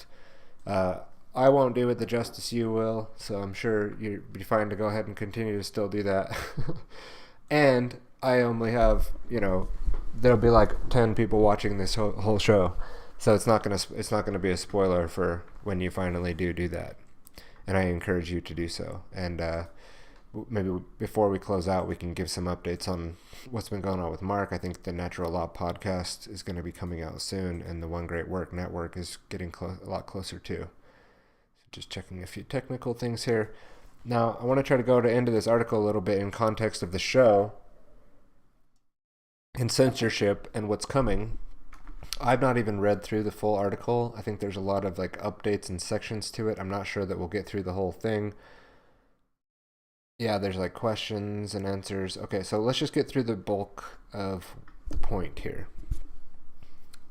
I won't do it the justice you will, so I'm sure you'd be fine to go ahead and continue to still do that. And I only have, there'll be like 10 people watching this whole show. So it's not gonna be a spoiler for when you finally do that, and I encourage you to do so. And maybe before we close out, we can give some updates on what's been going on with Mark. I think the Natural Law podcast is going to be coming out soon, and the One Great Work Network is getting a lot closer too. So just checking a few technical things here. Now I want to try to go into this article a little bit in context of the show and censorship and what's coming. I've not even read through the full article. I think there's a lot of updates and sections to it. I'm not sure that we'll get through the whole thing. Yeah, there's questions and answers. Okay, so let's just get through the bulk of the point here.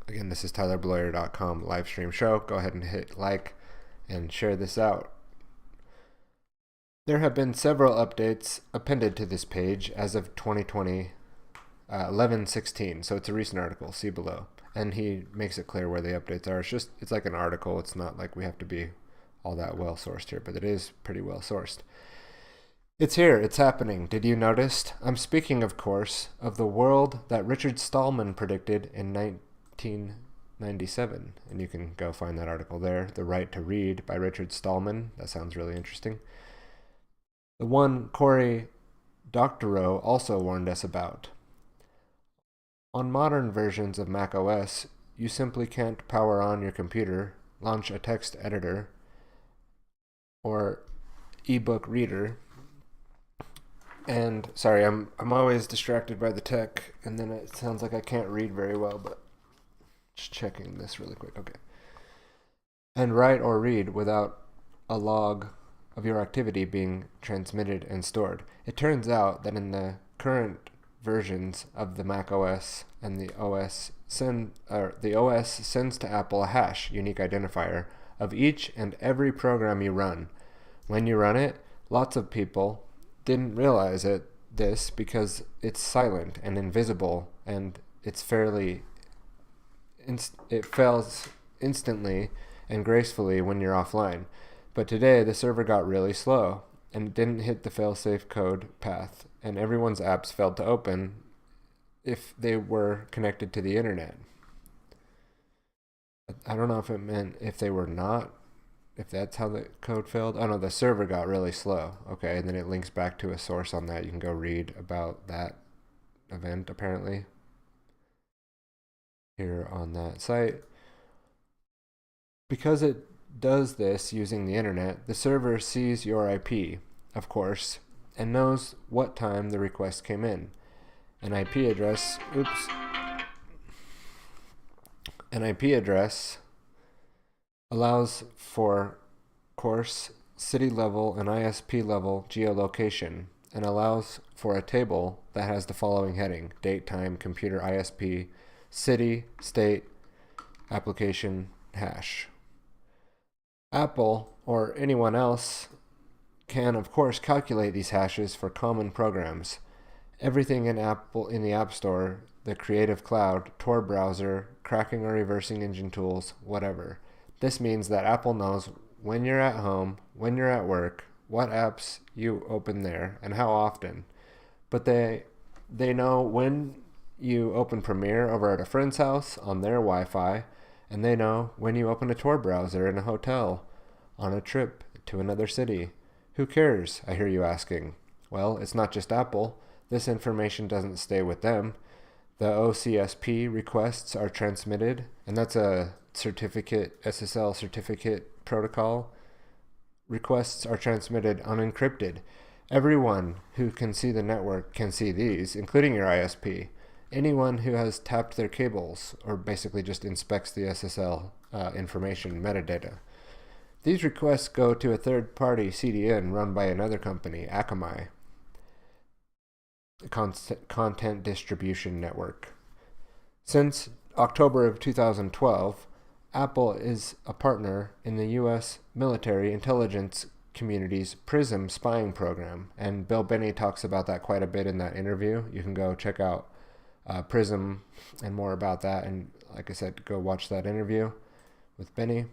Again, this is TylerBloyer.com live stream show. Go ahead and hit like and share this out. There have been several updates appended to this page as of 2020, 11/16. So it's a recent article. See below. And he makes it clear where the updates are. It's like an article. It's not like we have to be all that well sourced here, but it is pretty well sourced. It's here. It's happening. Did you notice? I'm speaking, of course, of the world that Richard Stallman predicted in 1997. And you can go find that article there. The Right to Read by Richard Stallman. That sounds really interesting. The one Cory Doctorow also warned us about. On modern versions of Mac OS, you simply can't power on your computer, launch a text editor, or ebook reader. And sorry, I'm always distracted by the tech, and then it sounds like I can't read very well, but just checking this really quick. Okay. And write or read without a log of your activity being transmitted and stored. It turns out that in the current versions of the Mac OS and the OS sends to Apple a hash, unique identifier, of each and every program you run. When you run it, lots of people didn't realize this because it's silent and invisible, and it fails instantly and gracefully when you're offline. But today the server got really slow, and it didn't hit the fail-safe code path, and everyone's apps failed to open if they were connected to the internet. I don't know if it meant if they were not, if that's how the code failed. Oh no, the server got really slow. Okay, and then it links back to a source on that. You can go read about that event apparently here on that site. Because it does this using the internet, the server sees your IP, of course, and knows what time the request came in. An IP address allows for course, city level, and ISP level geolocation, and allows for a table that has the following heading: date, time, computer, ISP, city, state, application, hash. Apple, or anyone else, can of course calculate these hashes for common programs. Everything in the App Store, the Creative Cloud, Tor browser, cracking or reversing engine tools, whatever. This means that Apple knows when you're at home, when you're at work, what apps you open there, and how often. But they know when you open Premiere over at a friend's house on their Wi-Fi, and they know when you open a Tor browser in a hotel on a trip to another city. Who cares, I hear you asking? Well, it's not just Apple. This information doesn't stay with them. The OCSP requests are transmitted, and that's a SSL certificate protocol. Requests are transmitted unencrypted. Everyone who can see the network can see these, including your ISP. Anyone who has tapped their cables, or basically just inspects the SSL information metadata. These requests go to a third-party CDN run by another company, Akamai, a content distribution network. Since October of 2012, Apple is a partner in the U.S. military intelligence community's PRISM spying program, and Bill Binney talks about that quite a bit in that interview. You can go check out PRISM and more about that, and like I said, go watch that interview with Binney.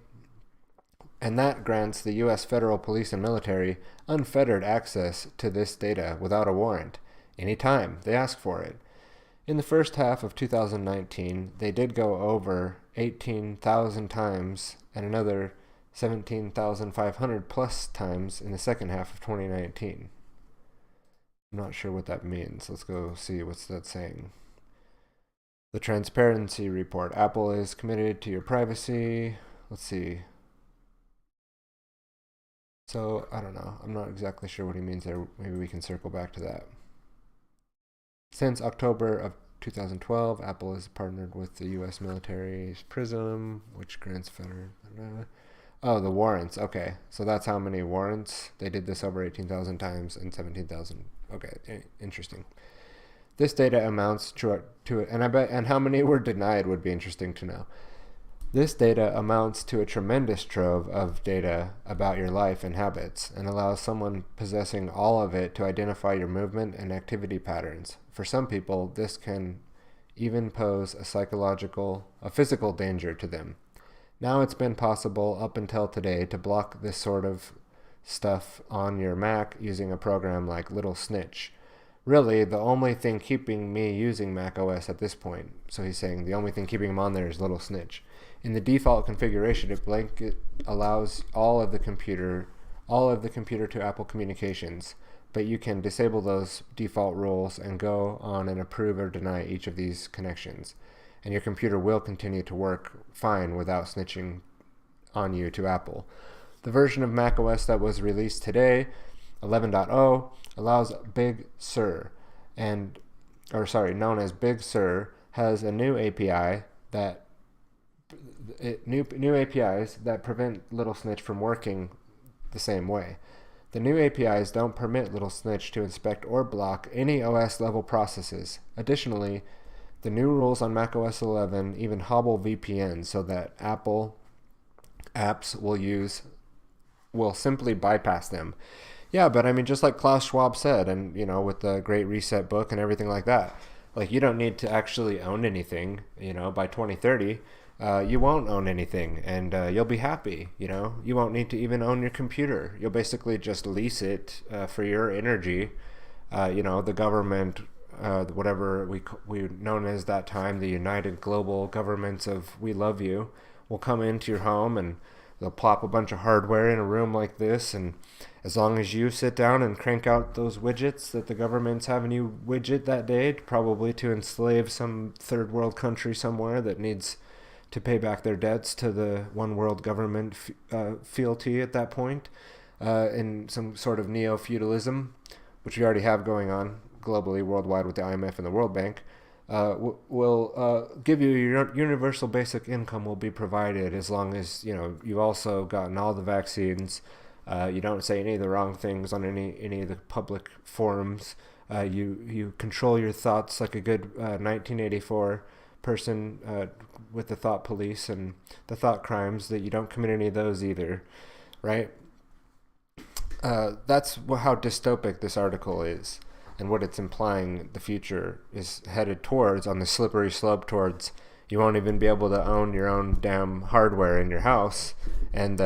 And that grants the U.S. federal police and military unfettered access to this data without a warrant, anytime they ask for it. In the first half of 2019, they did go over 18,000 times and another 17,500 plus times in the second half of 2019. I'm not sure what that means. Let's go see what's that saying. The transparency report. Apple is committed to your privacy. Let's see. So, I don't know. I'm not exactly sure what he means there. Maybe we can circle back to that. Since October of 2012, Apple has partnered with the U.S. military's PRISM, which grants federal... Oh, the warrants. Okay. So that's how many warrants. They did this over 18,000 times and 17,000. Okay. Interesting. This data amounts to and how many were denied would be interesting to know. This data amounts to a tremendous trove of data about your life and habits, and allows someone possessing all of it to identify your movement and activity patterns. For some people, this can even pose a physical danger to them. Now it's been possible up until today to block this sort of stuff on your Mac using a program like Little Snitch. Really, the only thing keeping me using Mac OS at this point, so he's saying the only thing keeping him on there is Little Snitch. In the default configuration, it allows all of the computer to Apple communications, but you can disable those default rules and go on and approve or deny each of these connections, and your computer will continue to work fine without snitching on you to Apple. The version of macOS that was released today, 11.0, allows Big Sur, known as Big Sur, has a new API new APIs that prevent Little Snitch from working the same way. The new APIs don't permit Little Snitch to inspect or block any OS level processes. Additionally, the new rules on macOS 11 even hobble VPNs so that Apple apps will simply bypass them. Yeah, but I mean, just like Klaus Schwab said, and with the Great Reset book and everything like that, like you don't need to actually own anything, by 2030. you won't own anything, and you'll be happy. You won't need to even own your computer. You'll basically just lease it for your energy. The government, whatever we known as that time, the United Global Governments of We Love You, will come into your home and they'll plop a bunch of hardware in a room like this, and as long as you sit down and crank out those widgets that the government's having you widget that day, probably to enslave some third world country somewhere that needs to pay back their debts to the one world government fealty at that point, in some sort of neo-feudalism, which we already have going on globally, worldwide, with the IMF and the World Bank, will give you your universal basic income will be provided as long as you've also gotten all the vaccines. You don't say any of the wrong things on any of the public forums. You control your thoughts like a good 1984 person with the thought police and the thought crimes, that you don't commit any of those either, right? That's how dystopic this article is, and what it's implying the future is headed towards, on the slippery slope towards you won't even be able to own your own damn hardware in your house, and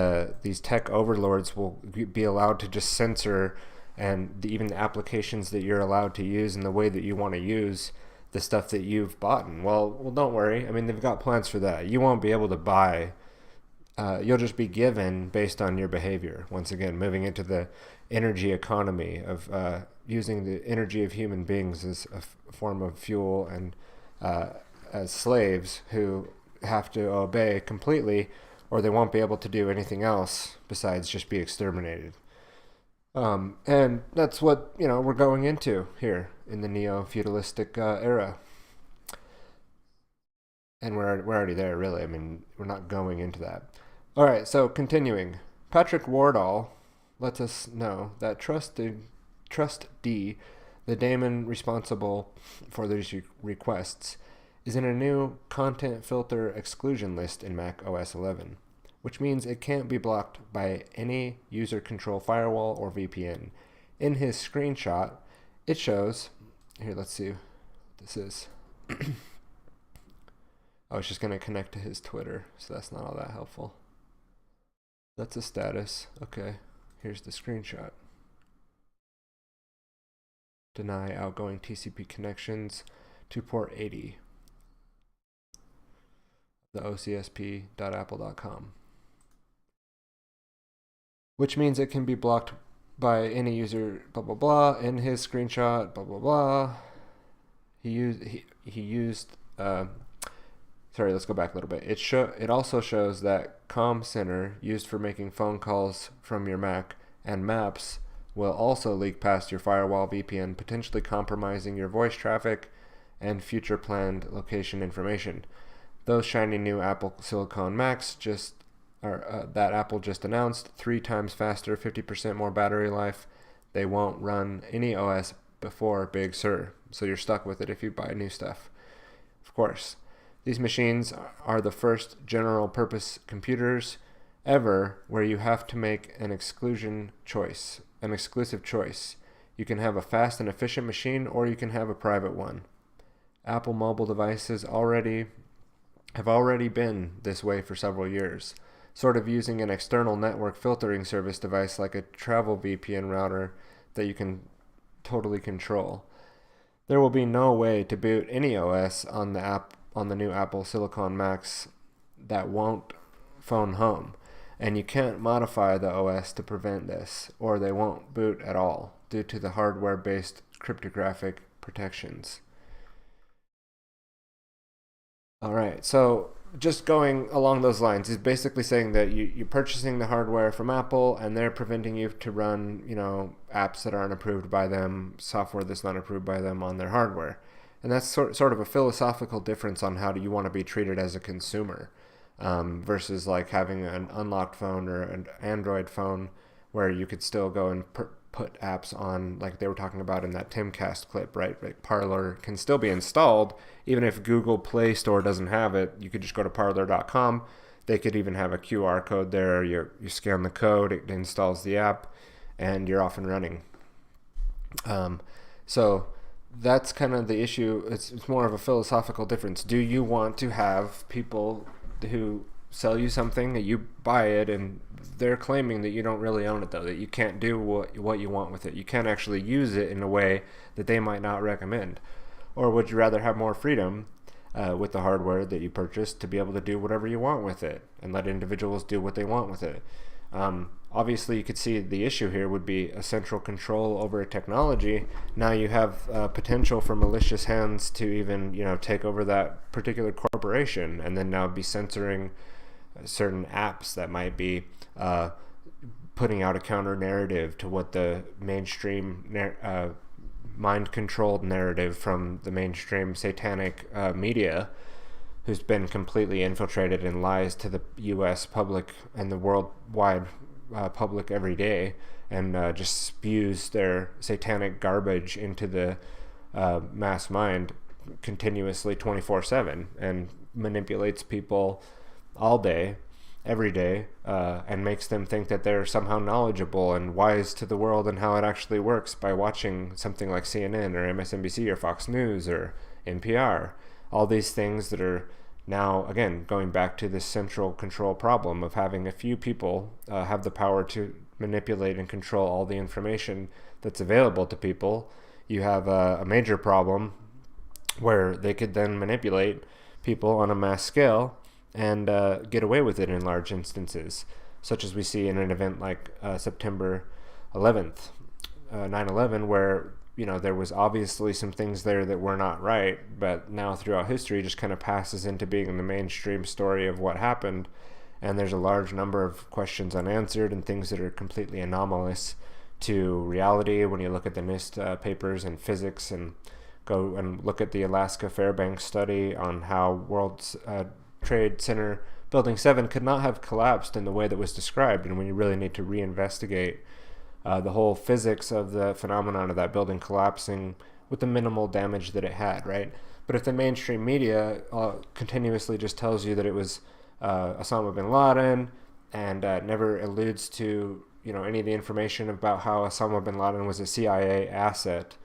these tech overlords will be allowed to just censor and even the applications that you're allowed to use and the way that you want to use the stuff that you've bought. Well, don't worry. I mean, they've got plans for that. You won't be able to buy. You'll just be given based on your behavior. Once again, moving into the energy economy of using the energy of human beings as a form of fuel, and as slaves who have to obey completely, or they won't be able to do anything else besides just be exterminated. And that's what we're going into here in the neo-feudalistic era. And we're already there, really. I mean, we're not going into that. All right, so continuing. Patrick Wardall lets us know that Trust D, the daemon responsible for these requests, is in a new content filter exclusion list in Mac OS 11, which means it can't be blocked by any user control firewall or VPN. In his screenshot, it shows, here, let's see what this is. I was just going to connect to his Twitter, so that's not all that helpful. That's a status. Okay, here's the screenshot. Deny outgoing TCP connections to port 80. The ocsp.apple.com. Which means it can be blocked by any user, blah, blah, blah. In his screenshot, blah, blah, blah. He used sorry, let's go back a little bit. It also shows that Comm Center, used for making phone calls from your Mac, and Maps will also leak past your firewall VPN, potentially compromising your voice traffic and future planned location information. Those shiny new Apple Silicon Macs that Apple just announced, 3 times faster, 50% more battery life. They won't run any OS before Big Sur, so you're stuck with it if you buy new stuff. Of course, these machines are the first general-purpose computers ever where you have to make an exclusive choice. You can have a fast and efficient machine, or you can have a private one. Apple mobile devices have already been this way for several years, sort of using an external network filtering service device like a travel VPN router that you can totally control. There will be no way to boot any OS on the new Apple Silicon Macs that won't phone home, and you can't modify the OS to prevent this, or they won't boot at all due to the hardware-based cryptographic protections. All right, so just going along those lines, is basically saying that you're purchasing the hardware from Apple, and they're preventing you to run, apps that aren't approved by them, software that's not approved by them on their hardware. And that's sort of a philosophical difference on how do you want to be treated as a consumer, versus like having an unlocked phone or an Android phone where you could still go and put apps on, like they were talking about in that Timcast clip, right? Like Parler can still be installed, even if Google Play Store doesn't have it. You could just go to parler.com. They could even have a QR code there. You scan the code, it installs the app, and you're off and running. So that's kind of the issue. It's more of a philosophical difference. Do you want to have people who sell you something, that you buy it, and they're claiming that you don't really own it, though, that you can't do what you want with it. You can't actually use it in a way that they might not recommend. Or would you rather have more freedom with the hardware that you purchased to be able to do whatever you want with it and let individuals do what they want with it? Obviously, you could see the issue here would be a central control over a technology. Now you have potential for malicious hands to even, take over that particular corporation, and then now be censoring certain apps that might be putting out a counter narrative to what the mainstream mind-controlled narrative from the mainstream satanic media, who's been completely infiltrated and lies to the U.S. public and the worldwide public every day, and just spews their satanic garbage into the mass mind continuously 24/7, and manipulates people all day, every day, and makes them think that they're somehow knowledgeable and wise to the world and how it actually works by watching something like CNN or MSNBC or Fox News or NPR. All these things that are now, again, going back to this central control problem of having a few people have the power to manipulate and control all the information that's available to people. You have a major problem where they could then manipulate people on a mass scale and get away with it in large instances, such as we see in an event like September 11th, 9/11, where there was obviously some things there that were not right, but now throughout history just kind of passes into being the mainstream story of what happened, and there's a large number of questions unanswered and things that are completely anomalous to reality when you look at the NIST papers in physics, and go and look at the Alaska Fairbanks study on how World Trade Center Building 7 could not have collapsed in the way that was described, and when you really need to reinvestigate the whole physics of the phenomenon of that building collapsing with the minimal damage that it had, right? But if the mainstream media continuously just tells you that it was Osama bin Laden, and never alludes to any of the information about how Osama bin Laden was a CIA asset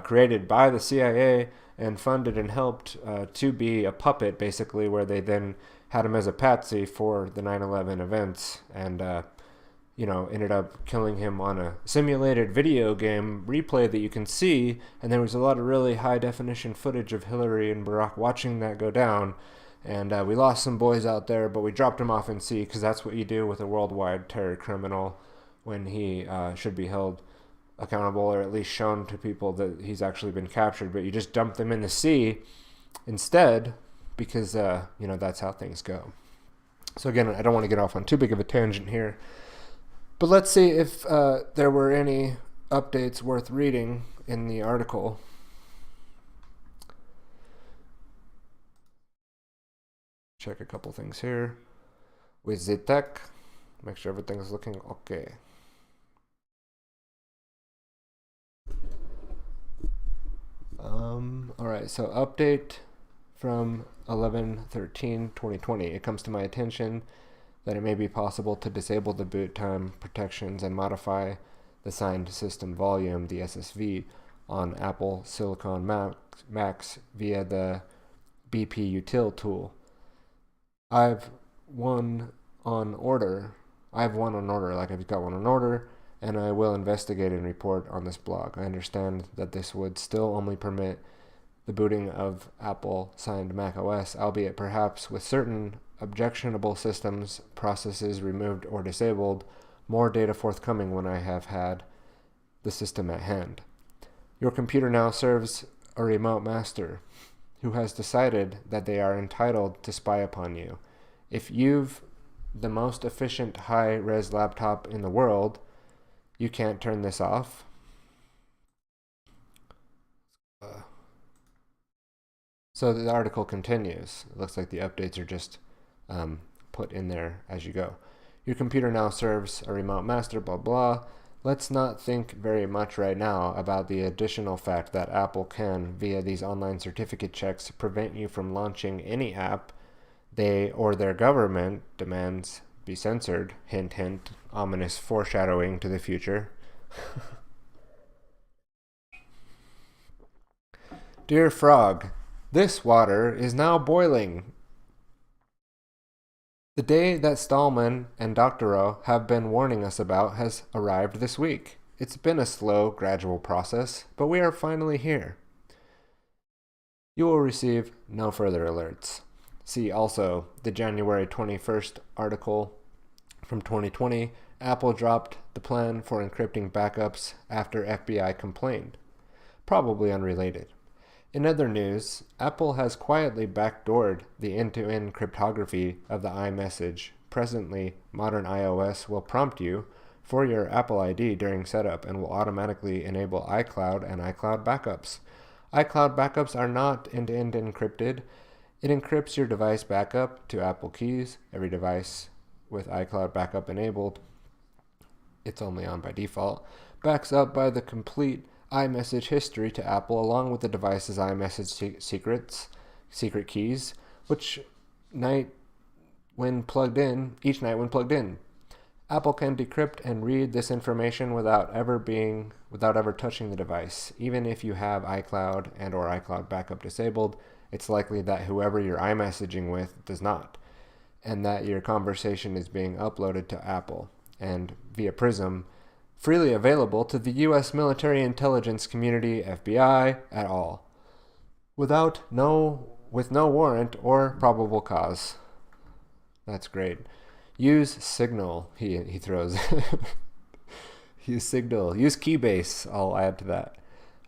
created by the CIA and funded and helped to be a puppet, basically, where they then had him as a patsy for the 9/11 events, and ended up killing him on a simulated video game replay that you can see. And there was a lot of really high definition footage of Hillary and Barack watching that go down. And we lost some boys out there, but we dropped him off in sea, because that's what you do with a worldwide terror criminal when he should be held accountable, or at least shown to people that he's actually been captured. But you just dump them in the sea instead, because that's how things go. So again, I don't want to get off on too big of a tangent here, but let's see if there were any updates worth reading in the article. Check a couple things here with the tech, make sure everything's looking okay. All right, so update from 11/13/2020. It comes to my attention that it may be possible to disable the boot time protections and modify the signed system volume, the SSV, on Apple Silicon Macs via the BP Util tool. I've one on order, like I've got one on order, and I will investigate and report on this blog. I understand that this would still only permit the booting of Apple signed Mac OS, albeit perhaps with certain objectionable systems, processes removed or disabled, more data forthcoming when I have had the system at hand. Your computer now serves a remote master who has decided that they are entitled to spy upon you. If you've the most efficient high-res laptop in the world, you can't turn this off. So the article continues. It looks like the updates are just put in there as you go. Your computer now serves a remote master, blah, blah. Let's not think very much right now about the additional fact that Apple can, via these online certificate checks, prevent you from launching any app they or their government demands be censored. Hint, hint, ominous foreshadowing to the future. Dear Frog, this water is now boiling. The day that Stallman and Doctorow have been warning us about has arrived this week. It's been a slow, gradual process, but we are finally here. You will receive no further alerts. See also the January 21st article from 2020. Apple dropped the plan for encrypting backups after FBI complained. Probably unrelated. In other news, Apple has quietly backdoored the end-to-end cryptography of the iMessage. Presently, modern iOS will prompt you for your Apple ID during setup and will automatically enable iCloud and iCloud backups. iCloud backups are not end-to-end encrypted. It encrypts your device backup to Apple keys. Every device with iCloud backup enabled, it's only on by default, backs up by the complete iMessage history to Apple along with the device's iMessage secret keys, each night when plugged in. Apple can decrypt and read this information without ever touching the device. Even if you have iCloud and or iCloud backup disabled, it's likely that whoever you're iMessaging with does not, and that your conversation is being uploaded to Apple and via Prism, freely available to the U.S. military intelligence community, FBI, at all, with no warrant or probable cause. That's great. Use Signal, he throws. Use Signal. Use Keybase, I'll add to that.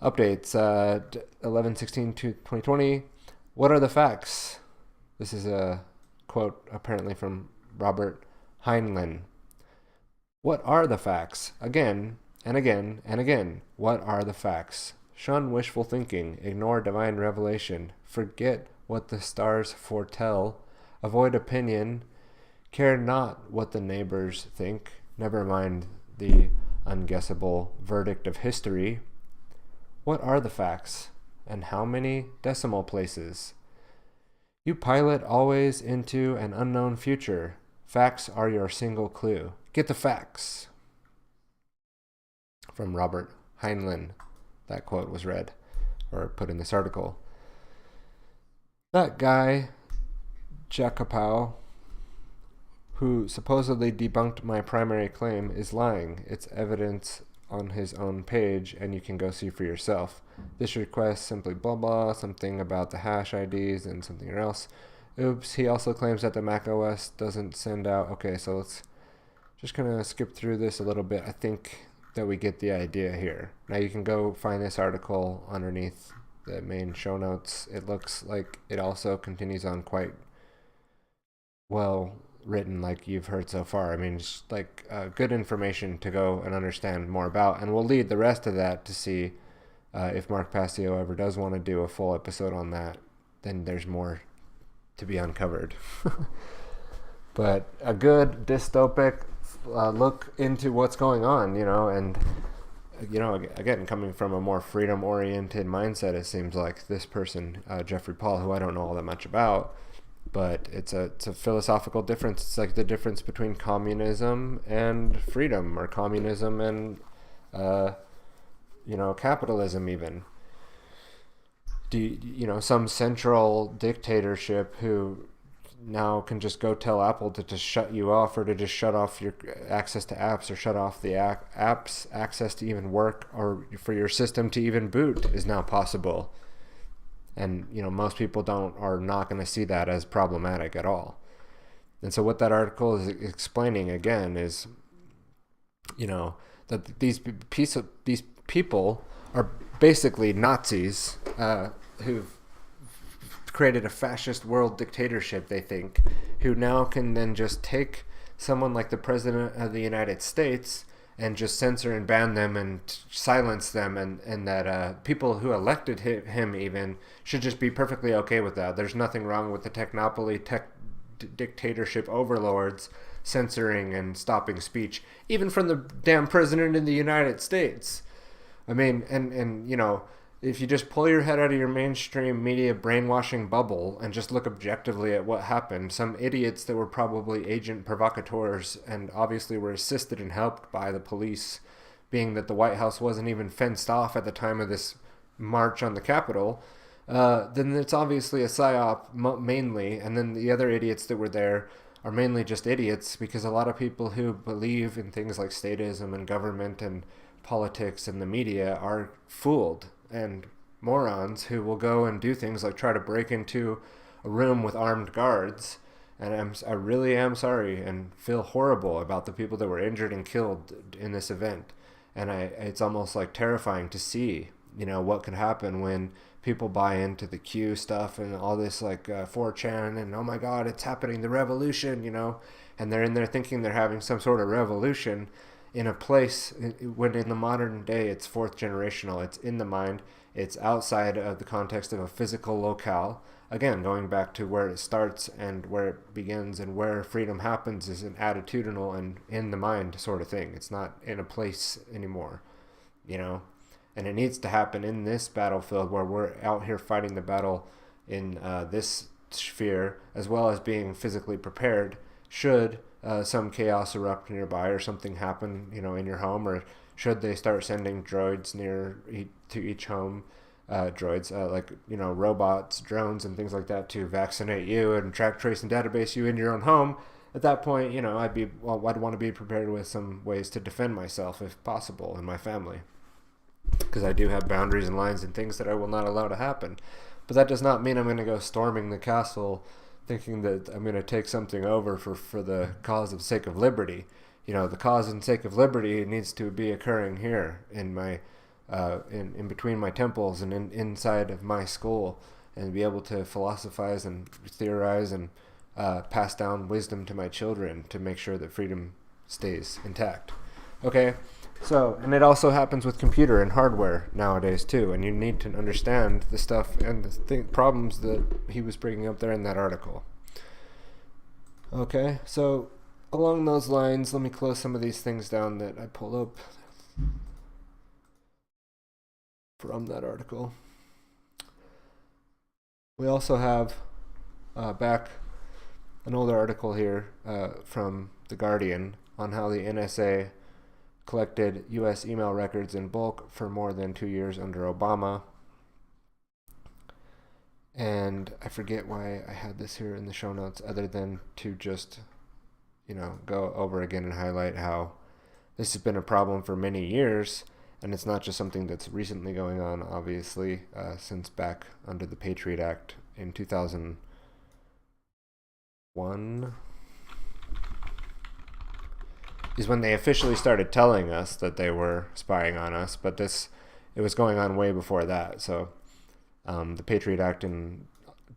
Updates, 11/16/2020. What are the facts? This is a quote apparently from Robert Heinlein. What are the facts? Again and again and again. What are the facts? Shun wishful thinking. Ignore divine revelation. Forget what the stars foretell. Avoid opinion. Care not what the neighbors think. Never mind the unguessable verdict of history. What are the facts? And how many decimal places? You pilot always into an unknown future. Facts are your single clue. Get the facts. From Robert Heinlein. That quote was read or put in this article. That guy, Jacopow, who supposedly debunked my primary claim, is lying. It's evidence on his own page, and you can go see for yourself. This request simply blah blah, something about the hash IDs and something else. Oops, he also claims that the Mac OS doesn't send out. Okay, so let's just kind of skip through this a little bit. I think that we get the idea here. Now you can go find this article underneath the main show notes. It looks like it also continues on quite well written, like you've heard so far. I mean, it's like good information to go and understand more about, and we'll lead the rest of that to see if Mark Passio ever does want to do a full episode on that. Then there's more to be uncovered. But a good dystopic look into what's going on, and again, coming from a more freedom-oriented mindset, it seems like this person, Jeffrey Paul, who I don't know all that much about, but it's a philosophical difference. It's like the difference between communism and freedom, or communism and capitalism even. Some central dictatorship who now can just go tell Apple to just shut you off, or to just shut off your access to apps, or shut off the apps access to even work, or for your system to even boot is now possible. And most people are not going to see that as problematic at all. And so what that article is explaining again is that these people are basically Nazis who've created a fascist world dictatorship, they think, who now can then just take someone like the President of the United States and just censor and ban them and silence them, and that people who elected him even should just be perfectly okay with that. There's nothing wrong with the technopoly dictatorship overlords censoring and stopping speech, even from the damn President of the United States. I mean, and if you just pull your head out of your mainstream media brainwashing bubble and just look objectively at what happened, some idiots that were probably agent provocateurs and obviously were assisted and helped by the police, being that the White House wasn't even fenced off at the time of this march on the Capitol, then it's obviously a psyop mainly, and then the other idiots that were there are mainly just idiots, because a lot of people who believe in things like statism and government and politics and the media are fooled and morons who will go and do things like try to break into a room with armed guards. And I really am sorry and feel horrible about the people that were injured and killed in this event. And it's almost like terrifying to see, what can happen when people buy into the Q stuff and all this like 4chan and oh my God, it's happening, the revolution, and they're in there thinking they're having some sort of revolution in a place when in the modern day it's fourth generational. It's in the mind. It's outside of the context of a physical locale. Again, going back to where it starts and where it begins and where freedom happens is an attitudinal and in the mind sort of thing. It's not in a place anymore, And it needs to happen in this battlefield where we're out here fighting the battle in this sphere, as well as being physically prepared should some chaos erupt nearby or something happen, in your home, or should they start sending droids to each home, droids like robots, drones, and things like that to vaccinate you and track, trace, and database you in your own home. At that point, I'd want to be prepared with some ways to defend myself if possible and my family, because I do have boundaries and lines and things that I will not allow to happen. But that does not mean I'm going to go storming the castle thinking that I'm going to take something over for the cause and sake of liberty. The cause and sake of liberty needs to be occurring here in my in between my temples and inside of my school, and be able to philosophize and theorize and pass down wisdom to my children to make sure that freedom stays intact. Okay? So, and it also happens with computer and hardware nowadays too, and you need to understand the stuff and the problems that he was bringing up there in that article. Okay, so along those lines, let me close some of these things down that I pulled up from that article. We also have back an older article here from The Guardian on how the NSA collected U.S. email records in bulk for more than 2 years under Obama. And I forget why I had this here in the show notes, other than to just, go over again and highlight how this has been a problem for many years, and it's not just something that's recently going on, obviously, since back under the Patriot Act in 2001. Is when they officially started telling us that they were spying on us, but it was going on way before that. So the Patriot Act in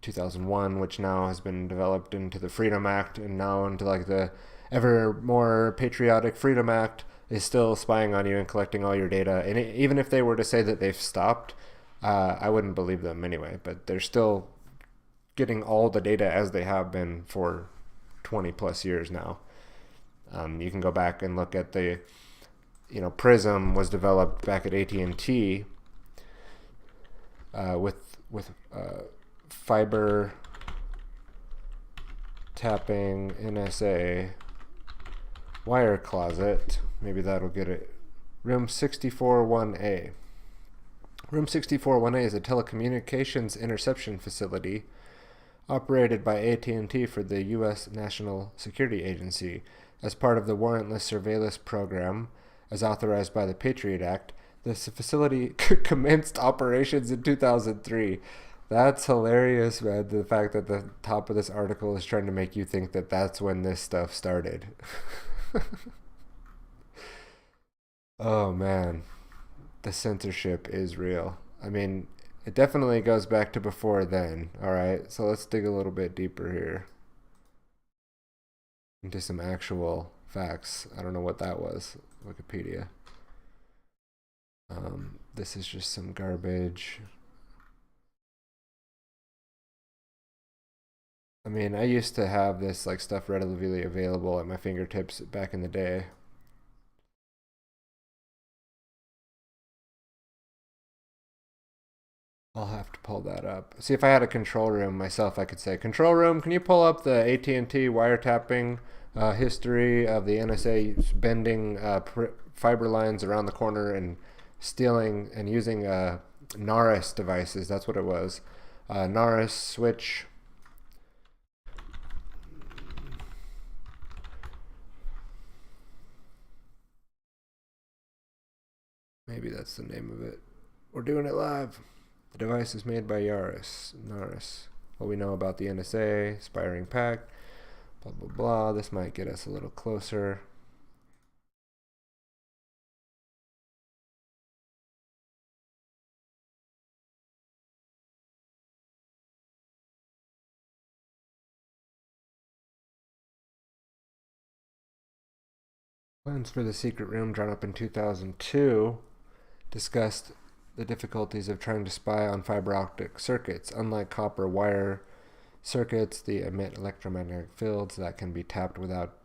2001, which now has been developed into the Freedom Act, and now into like the ever more patriotic Freedom Act, is still spying on you and collecting all your data. And even if they were to say that they've stopped, I wouldn't believe them anyway, but they're still getting all the data as they have been for 20 plus years now. You can go back and look at the, Prism was developed back at AT&T with fiber tapping NSA wire closet. Maybe that'll get it. Room 641A. Room 641A is a telecommunications interception facility operated by AT&T for the U.S. National Security Agency. As part of the warrantless surveillance program, as authorized by the Patriot Act, this facility commenced operations in 2003. That's hilarious, man. The fact that the top of this article is trying to make you think that that's when this stuff started. Oh, man. The censorship is real. I mean, it definitely goes back to before then. All right, so let's dig a little bit deeper here into some actual facts. I don't know what that was. Wikipedia. This is just some garbage. I mean, I used to have this like stuff readily available at my fingertips back in the day. I'll have to pull that up. See, if I had a control room myself, I could say, control room, can you pull up the AT&T wiretapping history of the NSA bending fiber lines around the corner and stealing and using NARIS devices? That's what it was. NARIS switch. Maybe that's the name of it. We're doing it live. The device is made by Naris. What we know about the NSA, Aspiring Pact, blah, blah, blah. This might get us a little closer. Plans for the secret room drawn up in 2002 discussed the difficulties of trying to spy on fiber optic circuits. Unlike copper wire circuits, they emit electromagnetic fields that can be tapped without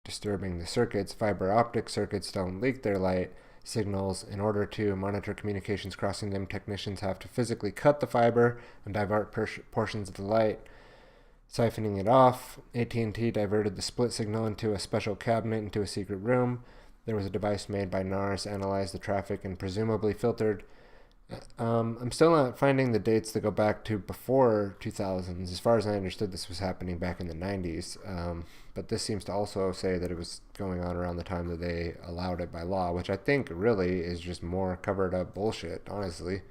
disturbing the circuits. Fiber optic circuits don't leak their light signals. In order to monitor communications crossing them, technicians have to physically cut the fiber and divert portions of the light. Siphoning it off, AT&T diverted the split signal into a special cabinet into a secret room. There was a device made by NARS, analyzed the traffic, and presumably filtered. I'm still not finding the dates that go back to before 2000s. As far as I understood, this was happening back in the 90s. But this seems to also say that it was going on around the time that they allowed it by law, which I think really is just more covered up bullshit, honestly.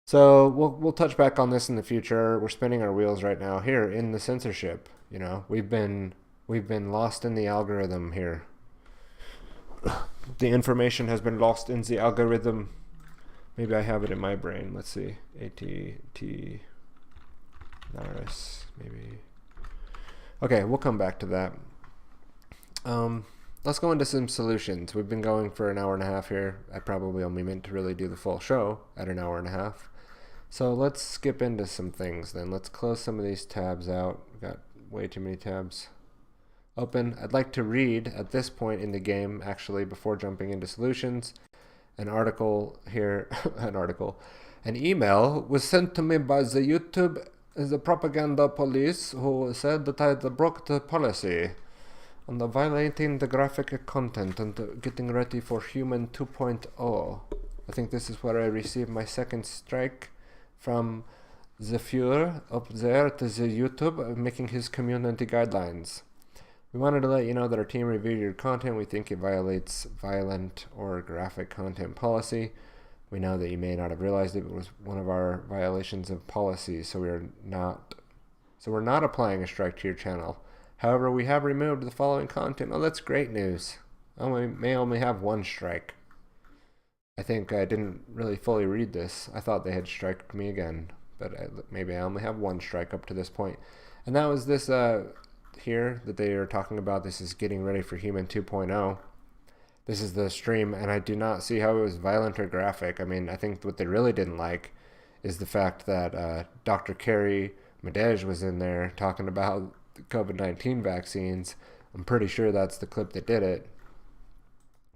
So we'll touch back on this in the future. We're spinning our wheels right now here in the censorship. You know, we've been lost in the algorithm here. The information has been lost in the algorithm. Maybe I have it in my brain. Let's see. ATT Naris, maybe. Okay, we'll come back to that. Let's go into some solutions. We've been going for an hour and a half here. I probably only meant to really do the full show at an hour and a half. So let's skip into some things then. Let's close some of these tabs out. We've got way too many tabs open. I'd like to read at this point in the game, actually, before jumping into solutions, an article here, an email was sent to me by the YouTube, the propaganda police, who said that I had broke the policy on the violating the graphic content and getting ready for Human 2.0. I think this is where I received my second strike from the Fuhrer up there to the YouTube, making his community guidelines. We wanted to let you know that our team reviewed your content. We think it violates violent or graphic content policy. We know that you may not have realized it was one of our violations of policy, so we're not applying a strike to your channel. However, we have removed the following content. Oh, that's great news. We may only have one strike. I think I didn't really fully read this. I thought they had striked me again, but maybe I only have one strike up to this point. And that was this here that they are talking about. This is getting ready for Human 2.0. This is the stream, and I do not see how it was violent or graphic. I mean, I think what they really didn't like is the fact that Dr. Carrie Madej was in there talking about the COVID-19 vaccines. I'm pretty sure that's the clip that did it.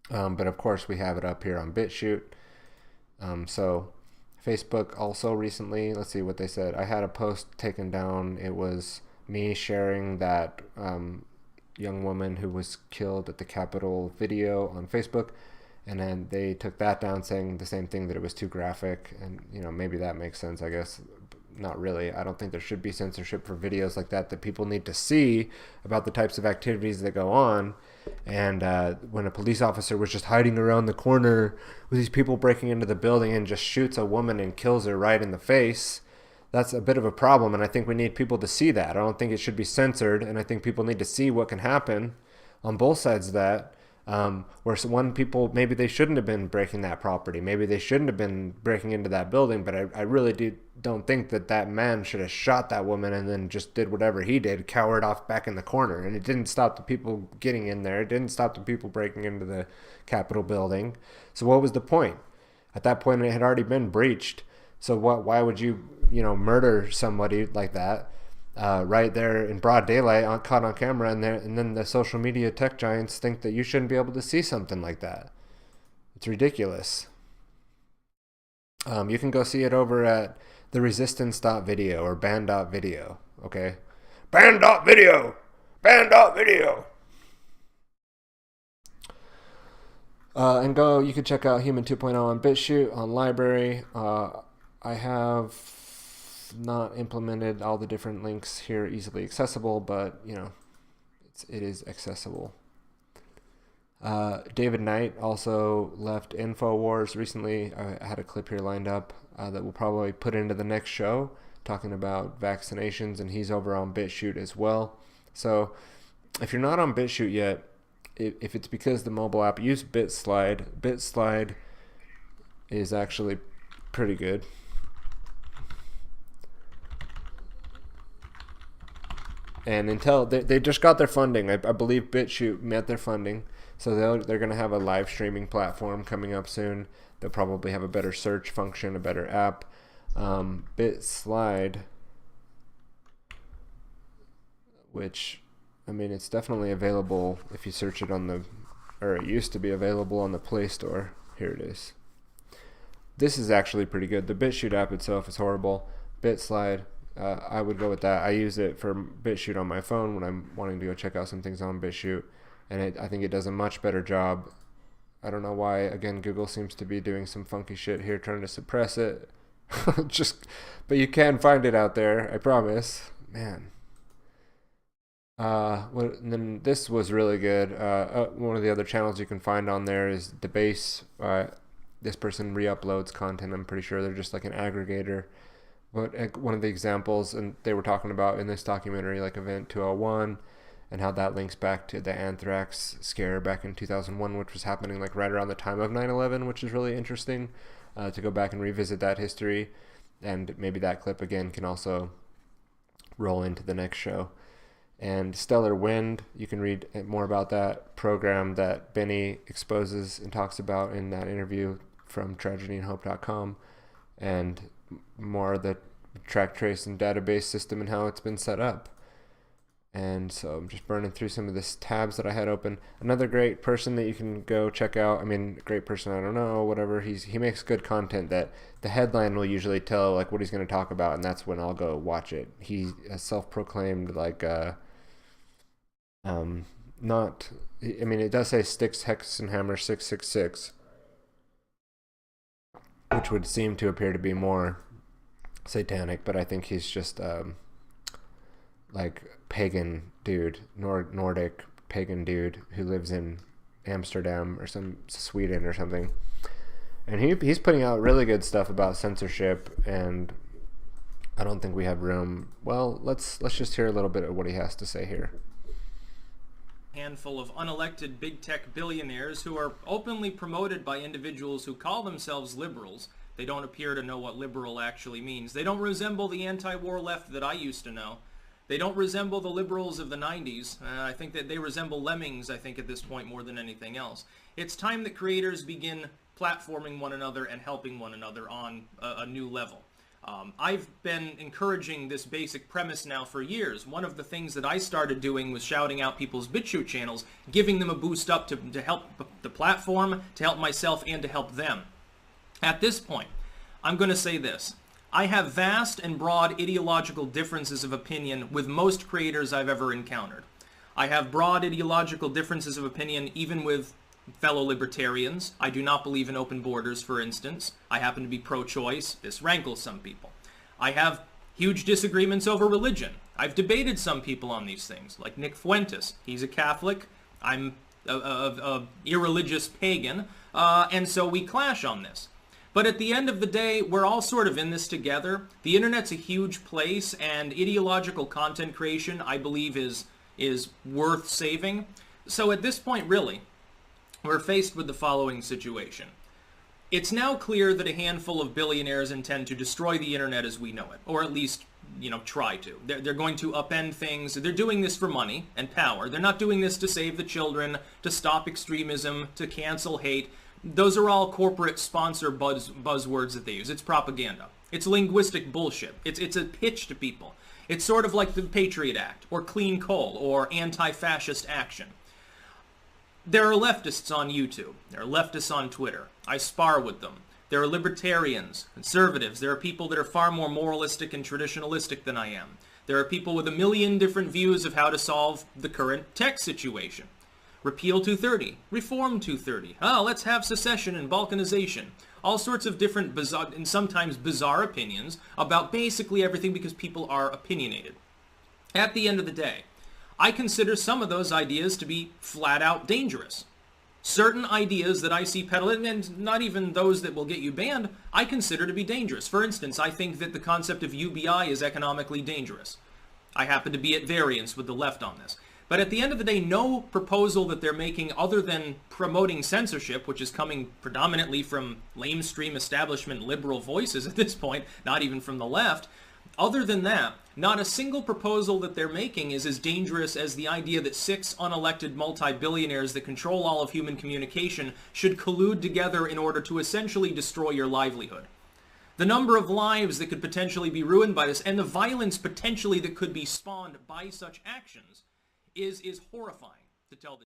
But of course, we have it up here on BitChute. So Facebook also recently, let's see what they said. I had a post taken down. It was me sharing that young woman who was killed at the Capitol video on Facebook, and then they took that down, saying the same thing, that it was too graphic. And maybe that makes sense, I guess. Not really. I don't think there should be censorship for videos like that people need to see about the types of activities that go on. And when a police officer was just hiding around the corner with these people breaking into the building and just shoots a woman and kills her right in the face, that's a bit of a problem, and I think we need people to see that. I don't think it should be censored, and I think people need to see what can happen on both sides of that. Where one people, maybe they shouldn't have been breaking that property. Maybe they shouldn't have been breaking into that building, but I really don't think that man should have shot that woman and then just did whatever he did, cowered off back in the corner. And it didn't stop the people getting in there. It didn't stop the people breaking into the Capitol building. So what was the point? At that point, it had already been breached. So why would you, murder somebody like that? Right there in broad daylight, caught on camera, and then the social media tech giants think that you shouldn't be able to see something like that. It's ridiculous. You can go see it over at theresistance.video or ban.video. Okay, ban.video, ban.video. You can check out Human 2.0 on BitChute, on Library. I have not implemented all the different links here easily accessible, but it is accessible. David Knight also left InfoWars recently. I had a clip here lined up that we'll probably put into the next show, talking about vaccinations, and he's over on BitChute as well. So if you're not on BitChute yet, if it's because the mobile app, use BitSlide. BitSlide is actually pretty good. And until they just got their funding, I believe BitChute met their funding, so they're going to have a live streaming platform coming up soon. They'll probably have a better search function, a better app. BitSlide, which, I mean, it's definitely available if you search it on or it used to be available on the Play Store. Here it is. This is actually pretty good. The BitChute app itself is horrible. BitSlide, I would go with that. I use it for BitChute on my phone when I'm wanting to go check out some things on BitChute, and I think it does a much better job. I don't know why. Again, Google seems to be doing some funky shit here, trying to suppress it. But you can find it out there, I promise. Man. And then this was really good. One of the other channels you can find on there is Debase. This person re-uploads content. I'm pretty sure they're just like an aggregator. But one of the examples, and they were talking about in this documentary, like Event 201, and how that links back to the anthrax scare back in 2001, which was happening like right around the time of 9/11, which is really interesting to go back and revisit that history. And maybe that clip again can also roll into the next show. And Stellar Wind, you can read more about that program that Benny exposes and talks about in that interview from tragedyandhope.com, and more of the track, trace, and database system and how it's been set up. And so I'm just burning through some of the tabs that I had open. Another great person that you can go check out, I mean, great person, I don't know, whatever, he makes good content that the headline will usually tell like what he's going to talk about, and that's when I'll go watch it. He's a self-proclaimed like not, I mean, it does say Styx Hexenhammer 666, which would seem to appear to be more satanic, but I think he's just like pagan dude, Nordic pagan dude who lives in Amsterdam or Sweden or something, and he's putting out really good stuff about censorship, and I don't think we have room. Well, let's just hear a little bit of what he has to say here. Handful of unelected big tech billionaires who are openly promoted by individuals who call themselves liberals. They don't appear to know what liberal actually means. They don't resemble the anti-war left that I used to know. They don't resemble the liberals of the 90s. I think that they resemble lemmings, I think, at this point more than anything else. It's time that creators begin platforming one another and helping one another on a new level. I've been encouraging this basic premise now for years. One of the things that I started doing was shouting out people's BitChute channels, giving them a boost up to help the platform, to help myself, and to help them. At this point, I'm going to say this. I have vast and broad ideological differences of opinion with most creators I've ever encountered. I have broad ideological differences of opinion even with fellow libertarians. I do not believe in open borders, for instance. I happen to be pro-choice. This rankles some people. I have huge disagreements over religion. I've debated some people on these things, like Nick Fuentes. He's a Catholic. I'm a irreligious pagan, and so we clash on this. But at the end of the day, we're all sort of in this together. The internet's a huge place, and ideological content creation, I believe, is worth saving. So at this point, really, we're faced with the following situation. It's now clear that a handful of billionaires intend to destroy the internet as we know it, or at least, try to. They're going to upend things. They're doing this for money and power. They're not doing this to save the children, to stop extremism, to cancel hate. Those are all corporate sponsor buzzwords that they use. It's propaganda. It's linguistic bullshit. It's a pitch to people. It's sort of like the Patriot Act, or clean coal, or anti-fascist action. There are leftists on YouTube. There are leftists on Twitter. I spar with them. There are libertarians, conservatives. There are people that are far more moralistic and traditionalistic than I am. There are people with a million different views of how to solve the current tech situation. Repeal 230, reform 230. Let's have secession and balkanization. All sorts of different bizarre and sometimes bizarre opinions about basically everything because people are opinionated. At the end of the day, I consider some of those ideas to be flat out dangerous. Certain ideas that I see peddled, and not even those that will get you banned, I consider to be dangerous. For instance, I think that the concept of UBI is economically dangerous. I happen to be at variance with the left on this. But at the end of the day, no proposal that they're making other than promoting censorship, which is coming predominantly from lamestream establishment liberal voices at this point, not even from the left, other than that, not a single proposal that they're making is as dangerous as the idea that 6 unelected multi-billionaires that control all of human communication should collude together in order to essentially destroy your livelihood. The number of lives that could potentially be ruined by this, and the violence potentially that could be spawned by such actions, is horrifying, to tell the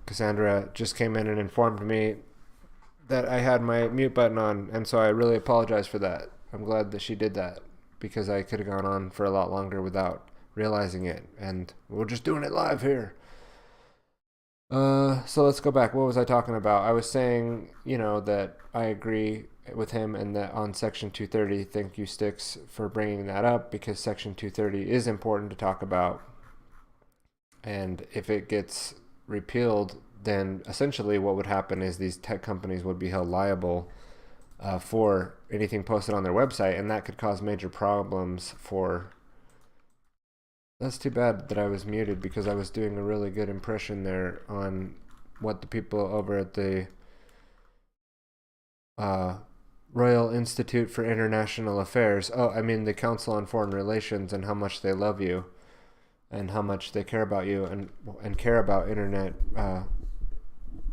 Cassandra just came in and informed me that I had my mute button on, and so I really apologize for that. I'm glad that she did that, because I could have gone on for a lot longer without realizing it, and we're just doing it live here. So let's go back. What was I talking about? I was saying, that I agree with him, and that on Section 230, thank you, Styx, for bringing that up, because Section 230 is important to talk about. And if it gets repealed, then essentially what would happen is these tech companies would be held liable for anything posted on their website, and that could cause major problems for... That's too bad that I was muted, because I was doing a really good impression there on what the people over at the Royal Institute for International Affairs, the Council on Foreign Relations, and how much they love you and how much they care about you and care about internet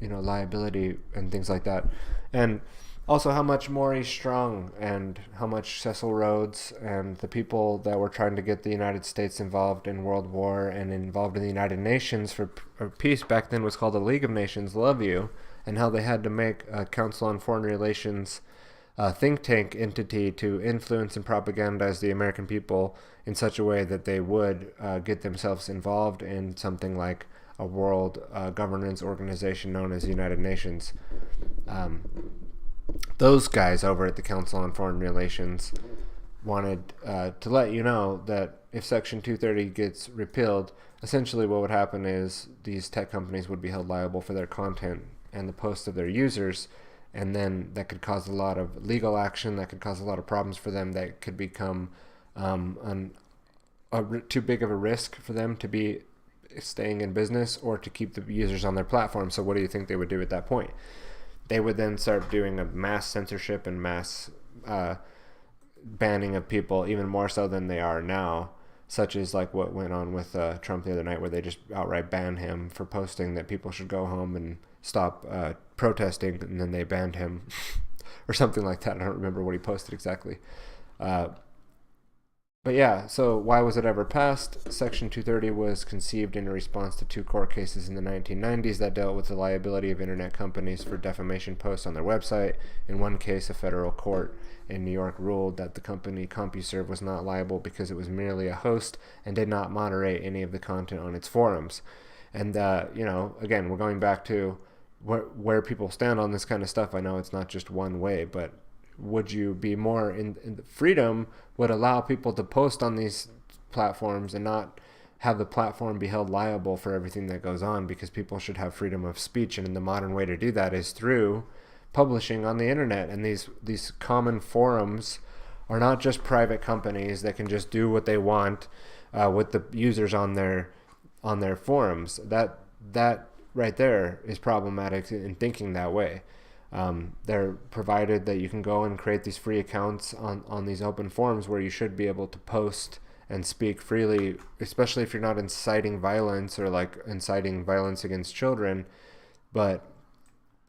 liability and things like that. And also how much Maury Strong and how much Cecil Rhodes and the people that were trying to get the United States involved in World War and involved in the United Nations for peace, back then was called the League of Nations, love you, and how they had to make a Council on Foreign Relations think tank entity to influence and propagandize the American people in such a way that they would get themselves involved in something like a world governance organization known as the United Nations. Those guys over at the Council on Foreign Relations wanted to let you know that if Section 230 gets repealed, essentially what would happen is these tech companies would be held liable for their content and the posts of their users, and then that could cause a lot of legal action, that could cause a lot of problems for them, that could become too big of a risk for them to be staying in business or to keep the users on their platform. So what do you think they would do at that point? They would then start doing a mass censorship and mass banning of people, even more so than they are now, such as like what went on with Trump the other night, where they just outright banned him for posting that people should go home and stop protesting, and then they banned him or something like that. I don't remember what he posted exactly. But yeah, so why was it ever passed? Section 230 was conceived in response to two court cases in the 1990s that dealt with the liability of internet companies for defamation posts on their website. In one case, a federal court in New York ruled that the company CompuServe was not liable because it was merely a host and did not moderate any of the content on its forums. And, again, we're going back to where people stand on this kind of stuff. I know it's not just one way, but would you be more in the freedom would allow people to post on these platforms and not have the platform be held liable for everything that goes on, because people should have freedom of speech, and the modern way to do that is through publishing on the internet. And these common forums are not just private companies that can just do what they want with the users on their forums. That right there is problematic in thinking that way. They're provided that you can go and create these free accounts on these open forums where you should be able to post and speak freely, especially if you're not inciting violence or like inciting violence against children. But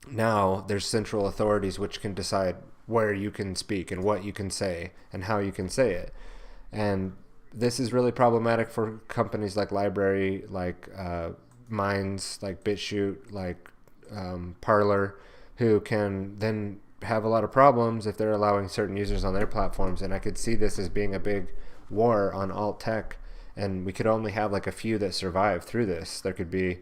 now there's central authorities which can decide where you can speak and what you can say and how you can say it. And this is really problematic for companies like Library, like Minds, like BitChute, like Parler, who can then have a lot of problems if they're allowing certain users on their platforms. And I could see this as being a big war on alt tech, and we could only have like a few that survive through this. There could be,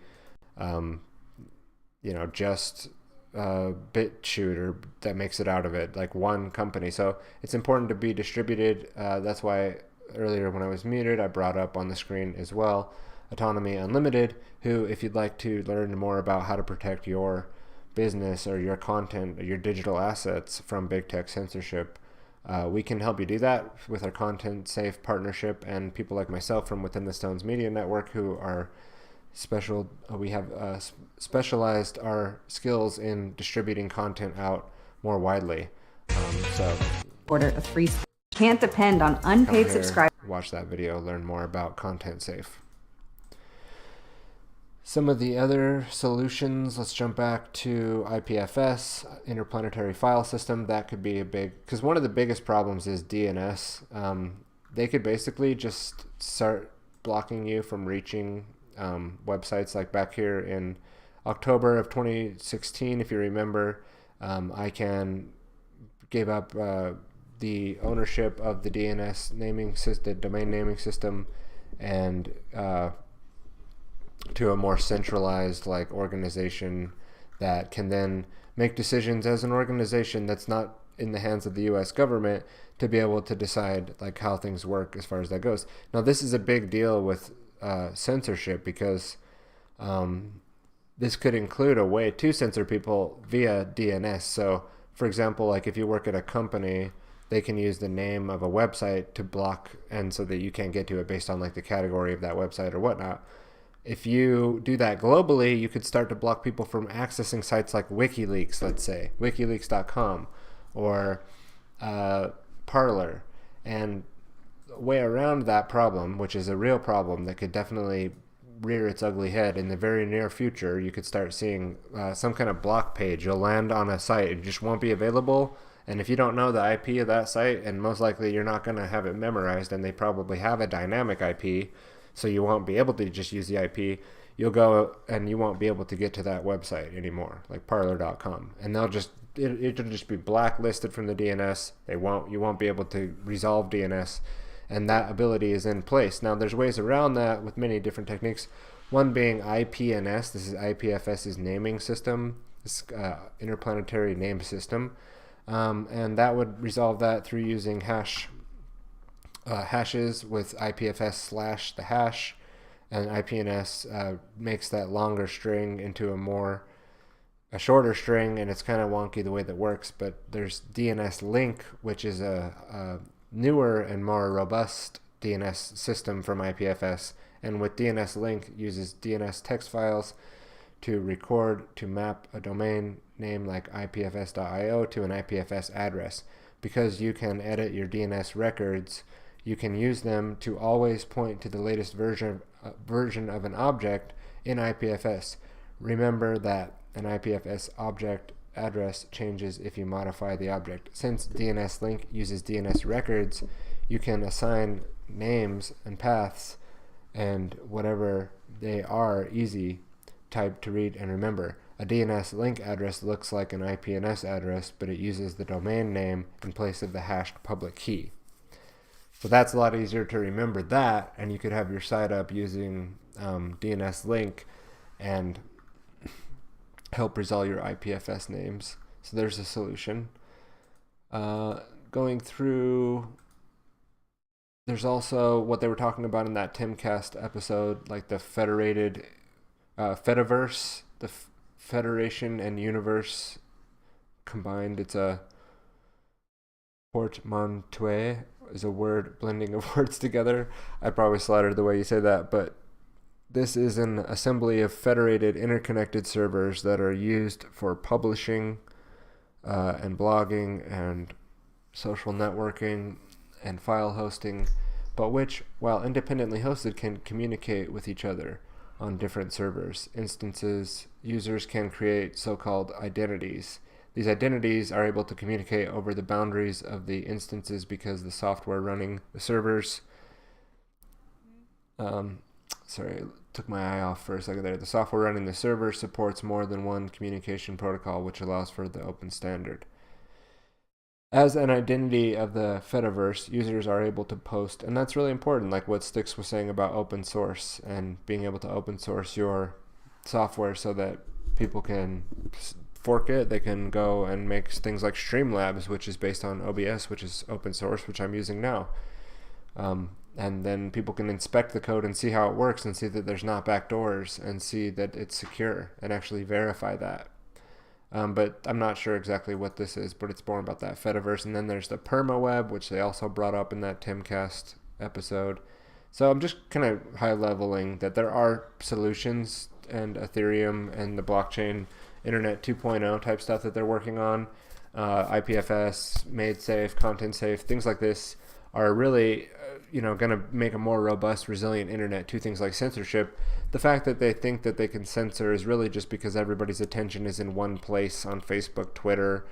just BitChute or that makes it out of it, like one company. So it's important to be distributed. That's why earlier when I was muted, I brought up on the screen as well Autonomy Unlimited, who, if you'd like to learn more about how to protect your business or your content or your digital assets from big tech censorship, we can help you do that with our Content Safe partnership, and people like myself from Within the Stones Media Network who are special. We have specialized our skills in distributing content out more widely. Order of free can't depend on unpaid subscribers. Watch that video, learn more about Content Safe. Some of the other solutions, let's jump back to IPFS, Interplanetary File System. That could be a big, because one of the biggest problems is DNS. They could basically just start blocking you from reaching websites. Like back here in October of 2016, if you remember, ICANN gave up the ownership of the DNS naming system, the domain naming system, and to a more centralized like organization that can then make decisions as an organization that's not in the hands of the US government to be able to decide like how things work as far as that goes. Now this is a big deal with censorship, because this could include a way to censor people via DNS. So for example, like if you work at a company, they can use the name of a website to block, and so that you can't get to it based on like the category of that website or whatnot. If you do that globally, you could start to block people from accessing sites like WikiLeaks, let's say, wikileaks.com, or Parler. And a way around that problem, which is a real problem that could definitely rear its ugly head in the very near future, you could start seeing some kind of block page. You'll land on a site, it just won't be available. And if you don't know the IP of that site, and most likely you're not going to have it memorized, and they probably have a dynamic IP, so you won't be able to just use the IP, you'll go and you won't be able to get to that website anymore, like parler.com. And it'll just be blacklisted from the DNS. You won't be able to resolve DNS, and that ability is in place. Now, there's ways around that with many different techniques. One being IPNS. This is IPFS's naming system, this interplanetary name system. And that would resolve that through using hashes with IPFS / the hash, and IPNS makes that longer string into a shorter string, and it's kind of wonky the way that works. But there's DNS link, which is a newer and more robust DNS system from IPFS, and with DNS link uses DNS text files to map a domain name like ipfs.io to an IPFS address. Because you can edit your DNS records, you can use them to always point to the latest version of an object in IPFS. Remember that an IPFS object address changes if you modify the object. Since DNS link uses DNS records, you can assign names and paths and whatever they are easy type to read and remember. A DNS link address looks like an IPNS address, but it uses the domain name in place of the hashed public key. So that's a lot easier to remember that, and you could have your site up using DNS link and help resolve your IPFS names. So there's a solution. Going through, there's also what they were talking about in that Timcast episode, like the federated Fediverse, the Federation and Universe combined. It's a portmanteau, is a word blending of words together. I probably slaughtered the way you say that, but this is an assembly of federated interconnected servers that are used for publishing and blogging and social networking and file hosting, but which, while independently hosted, can communicate with each other on different servers. Instances, users can create so-called identities. These identities are able to communicate over the boundaries of the instances because the software running the servers, sorry, took my eye off for a second there. The software running the server supports more than one communication protocol, which allows for the open standard. As an identity of the Fediverse, users are able to post, and that's really important, like what Styx was saying about open source and being able to open source your software so that people can fork it. They can go and make things like Streamlabs, which is based on OBS, which is open source, which I'm using now. And then people can inspect the code and see how it works and see that there's not backdoors and see that it's secure and actually verify that. But I'm not sure exactly what this is, but it's more about that Fediverse. And then there's the PermaWeb, which they also brought up in that Timcast episode. So I'm just kind of high-leveling that there are solutions, and Ethereum and the blockchain Internet 2.0 type stuff that they're working on, IPFS, made safe, content safe, things like this are really going to make a more robust, resilient internet to things like censorship. The fact that they think that they can censor is really just because everybody's attention is in one place on Facebook, Twitter,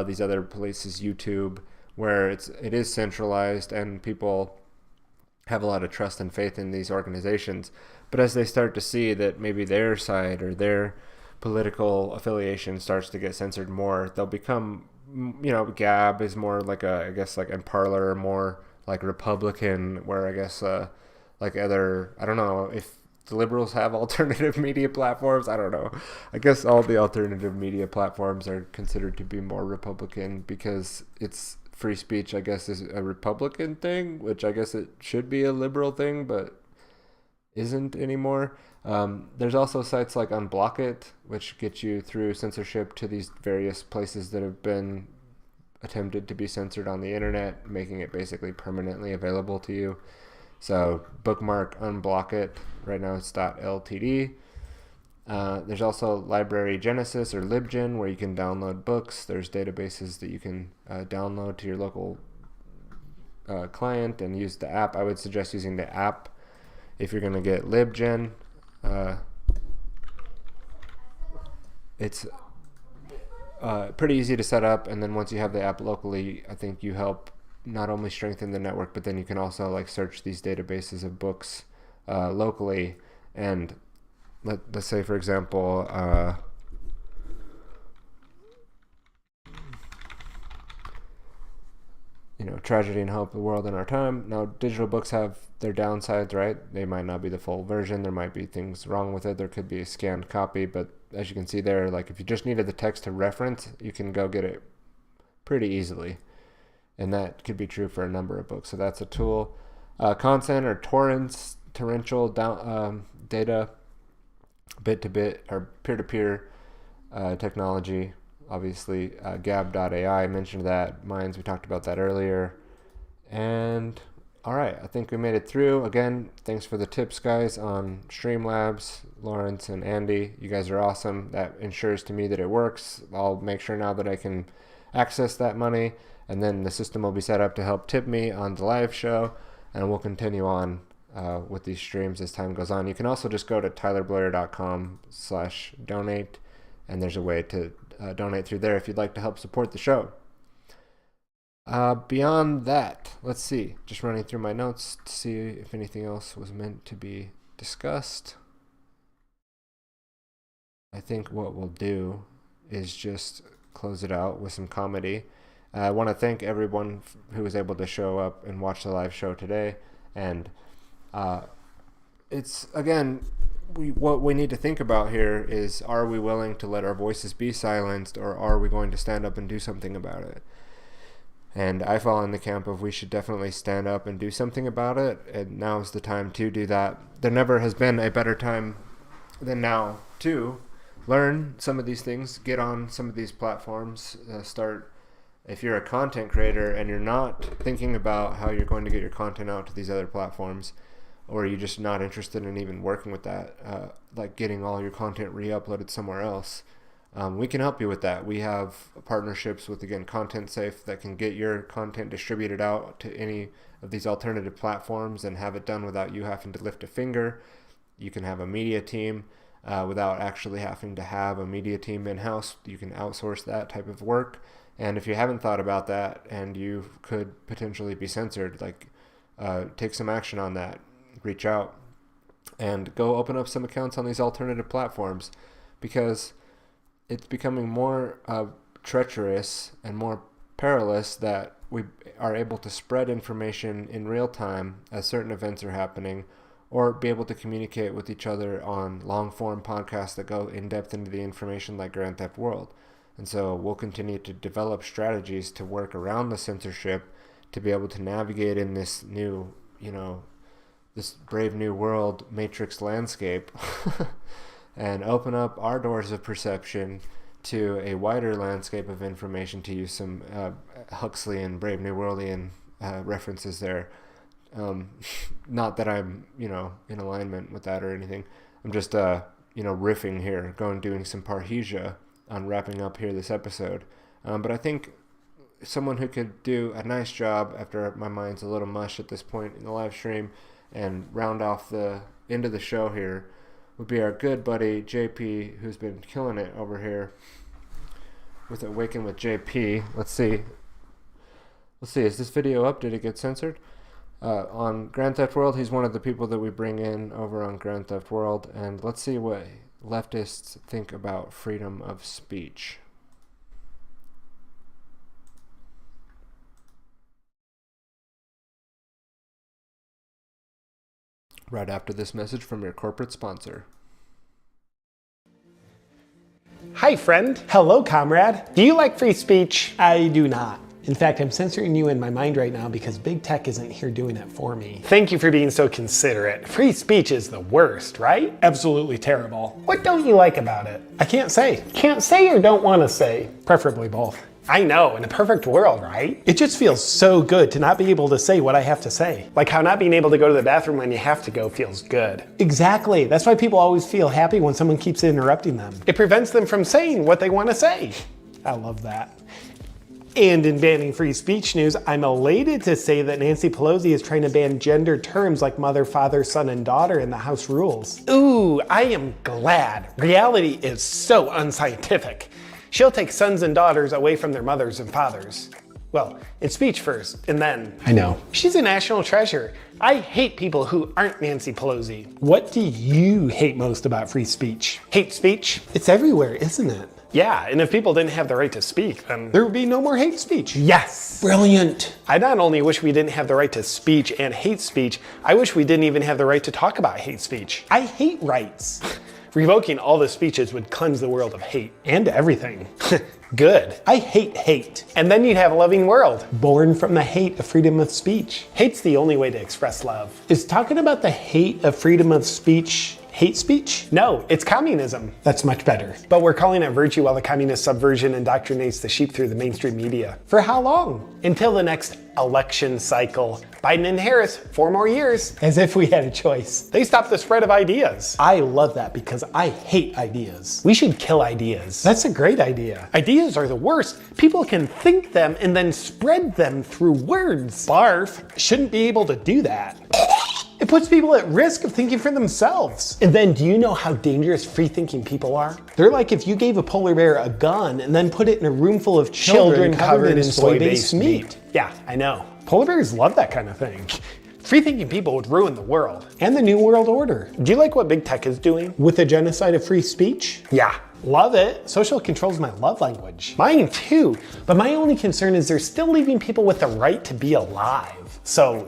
these other places, YouTube, where it is centralized and people have a lot of trust and faith in these organizations. But as they start to see that maybe their side or their political affiliation starts to get censored more, they'll become, Gab is more like and Parler are more like Republican, where I guess I don't know if the liberals have alternative media platforms. I don't know. I guess all the alternative media platforms are considered to be more Republican because it's free speech, I guess, is a Republican thing, which I guess it should be a liberal thing, but isn't anymore. There's also sites like Unblockit, which get you through censorship to these various places that have been attempted to be censored on the internet, making it basically permanently available to you. So bookmark, unblock it. Right now it's .ltd. There's also Library Genesis or LibGen, where you can download books. There's databases that you can download to your local client and use the app. I would suggest using the app if you're going to get LibGen. It's pretty easy to set up, and then once you have the app locally, I think you help not only strengthen the network, but then you can also like search these databases of books locally. And let's say, for example, Tragedy and Hope, The World in Our Time. Now, digital books have their downsides, right? They might not be the full version. There might be things wrong with it. There could be a scanned copy, but as you can see there, like if you just needed the text to reference, you can go get it pretty easily. And that could be true for a number of books. So that's a tool. Content or torrents, torrential data, bit-to-bit or peer-to-peer technology. Obviously, Gab.ai, I mentioned that. Minds, we talked about that earlier. And all right, I think we made it through. Again, thanks for the tips, guys, on Streamlabs, Lawrence and Andy. You guys are awesome. That ensures to me that it works. I'll make sure now that I can access that money, and then the system will be set up to help tip me on the live show, and we'll continue on with these streams as time goes on. You can also just go to tylerbloyer.com/donate, and there's a way to donate through there if you'd like to help support the show. Beyond that, let's see, just running through my notes to see if anything else was meant to be discussed. I think what we'll do is just close it out with some comedy. I want to thank everyone who was able to show up and watch the live show today. And it's, again, what we need to think about here is, are we willing to let our voices be silenced, or are we going to stand up and do something about it? And I fall in the camp of we should definitely stand up and do something about it, and now is the time to do that. There never has been a better time than now to learn some of these things, get on some of these platforms, start. If you're a content creator and you're not thinking about how you're going to get your content out to these other platforms, or you're just not interested in even working with that, like getting all your content re-uploaded somewhere else, we can help you with that. We have partnerships with, again, Content Safe that can get your content distributed out to any of these alternative platforms and have it done without you having to lift a finger. You can have a media team without actually having to have a media team in-house. You can outsource that type of work. And if you haven't thought about that and you could potentially be censored, like take some action on that. Reach out and go open up some accounts on these alternative platforms, because it's becoming more treacherous and more perilous that we are able to spread information in real time as certain events are happening, or be able to communicate with each other on long form podcasts that go in depth into the information, like Grand Theft World. And so we'll continue to develop strategies to work around the censorship to be able to navigate in this new, this brave new world matrix landscape and open up our doors of perception to a wider landscape of information, to use some Huxley and Brave New Worldian references there. Not that I'm, in alignment with that or anything. I'm just, riffing here, doing some parrhesia on wrapping up here this episode. But I think someone who could do a nice job, after my mind's a little mush at this point in the live stream, and round off the end of the show here, would be our good buddy JP, who's been killing it over here with Awaken with JP. Let's see, is this video up? Did it get censored? On Grand Theft World, he's one of the people that we bring in over on Grand Theft World, and let's see what leftists think about freedom of speech. Right after this message from your corporate sponsor. Hi, friend. Hello, comrade. Do you like free speech? I do not. In fact, I'm censoring you in my mind right now because big tech isn't here doing it for me. Thank you for being so considerate. Free speech is the worst, right? Absolutely terrible. What don't you like about it? I can't say. Can't say or don't want to say? Preferably both. I know, in a perfect world, right? It just feels so good to not be able to say what I have to say. Like how not being able to go to the bathroom when you have to go feels good. Exactly. That's why people always feel happy when someone keeps interrupting them. It prevents them from saying what they want to say. I love that. And in banning free speech news, I'm elated to say that Nancy Pelosi is trying to ban gender terms like mother, father, son, and daughter in the House rules. Ooh, I am glad. Reality is so unscientific. She'll take sons and daughters away from their mothers and fathers. Well, in speech first, and then. I know. She's a national treasure. I hate people who aren't Nancy Pelosi. What do you hate most about free speech? Hate speech? It's everywhere, isn't it? Yeah, and if people didn't have the right to speak, then there would be no more hate speech. Yes! Brilliant. I not only wish we didn't have the right to speech and hate speech, I wish we didn't even have the right to talk about hate speech. I hate rights. Revoking all the speeches would cleanse the world of hate and everything. Good. I hate hate. And then you'd have a loving world, born from the hate of freedom of speech. Hate's the only way to express love. Is talking about the hate of freedom of speech hate speech? No, it's communism. That's much better. But we're calling it virtue while the communist subversion indoctrinates the sheep through the mainstream media. For how long? Until the next election cycle. Biden and Harris, 4 more years. As if we had a choice. They stopped the spread of ideas. I love that because I hate ideas. We should kill ideas. That's a great idea. Ideas are the worst. People can think them and then spread them through words. Barf shouldn't be able to do that. It puts people at risk of thinking for themselves. And then do you know how dangerous free-thinking people are? They're like if you gave a polar bear a gun and then put it in a room full of children covered in soy-based meat. Yeah, I know. Polar bears love that kind of thing. Free-thinking people would ruin the world. And the New World Order. Do you like what big tech is doing? With the genocide of free speech? Yeah. Love it. Social control is my love language. Mine too. But my only concern is they're still leaving people with the right to be alive. So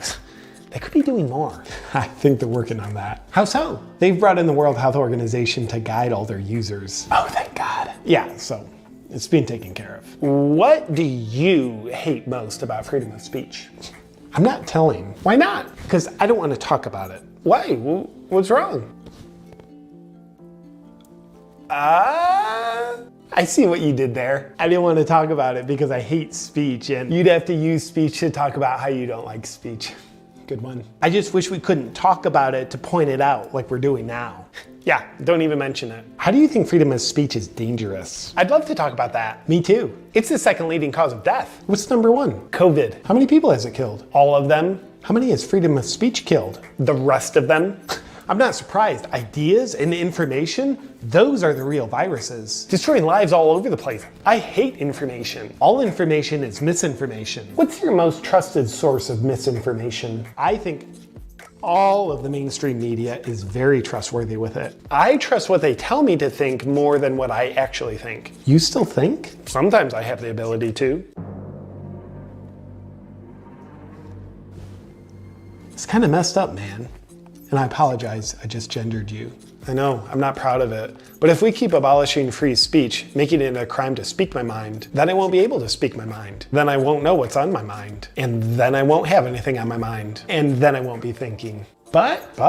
they could be doing more. I think they're working on that. How so? They've brought in the World Health Organization to guide all their users. Oh, thank God. Yeah, so it's being taken care of. What do you hate most about freedom of speech? I'm not telling. Why not? Because I don't want to talk about it. Why? What's wrong? I see what you did there. I didn't want to talk about it because I hate speech and you'd have to use speech to talk about how you don't like speech. Good one. I just wish we couldn't talk about it to point it out like we're doing now. Yeah, don't even mention it. How do you think freedom of speech is dangerous? I'd love to talk about that. Me too. It's the second leading cause of death. What's number 1? COVID. How many people has it killed? All of them. How many has freedom of speech killed? The rest of them. I'm not surprised. Ideas and information, those are the real viruses. Destroying lives all over the place. I hate information. All information is misinformation. What's your most trusted source of misinformation? I think all of the mainstream media is very trustworthy with it. I trust what they tell me to think more than what I actually think. You still think? Sometimes I have the ability to. It's kind of messed up, man. And I apologize, I just gendered you. I know, I'm not proud of it. But if we keep abolishing free speech, making it a crime to speak my mind, then I won't be able to speak my mind. Then I won't know what's on my mind. And then I won't have anything on my mind. And then I won't be thinking. But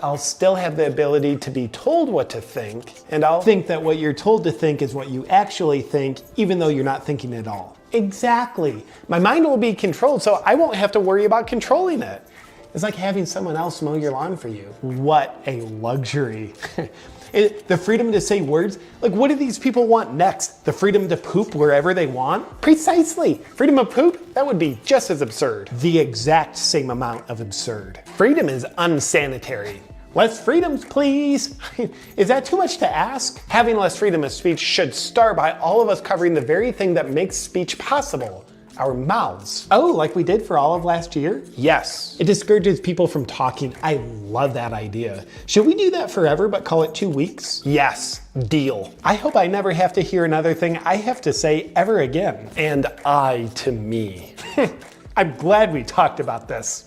I'll still have the ability to be told what to think, and I'll think that what you're told to think is what you actually think, even though you're not thinking at all. Exactly. My mind will be controlled, so I won't have to worry about controlling it. It's like having someone else mow your lawn for you. What a luxury. The freedom to say words, like what do these people want next? The freedom to poop wherever they want? Precisely. Freedom of poop? That would be just as absurd. The exact same amount of absurd. Freedom is unsanitary. Less freedoms, please. Is that too much to ask? Having less freedom of speech should start by all of us covering the very thing that makes speech possible. Our mouths. Oh, like we did for all of last year? Yes. It discourages people from talking. I love that idea. Should we do that forever but call it 2 weeks? Yes. Deal. I hope I never have to hear another thing I have to say ever again. And I to me. I'm glad we talked about this.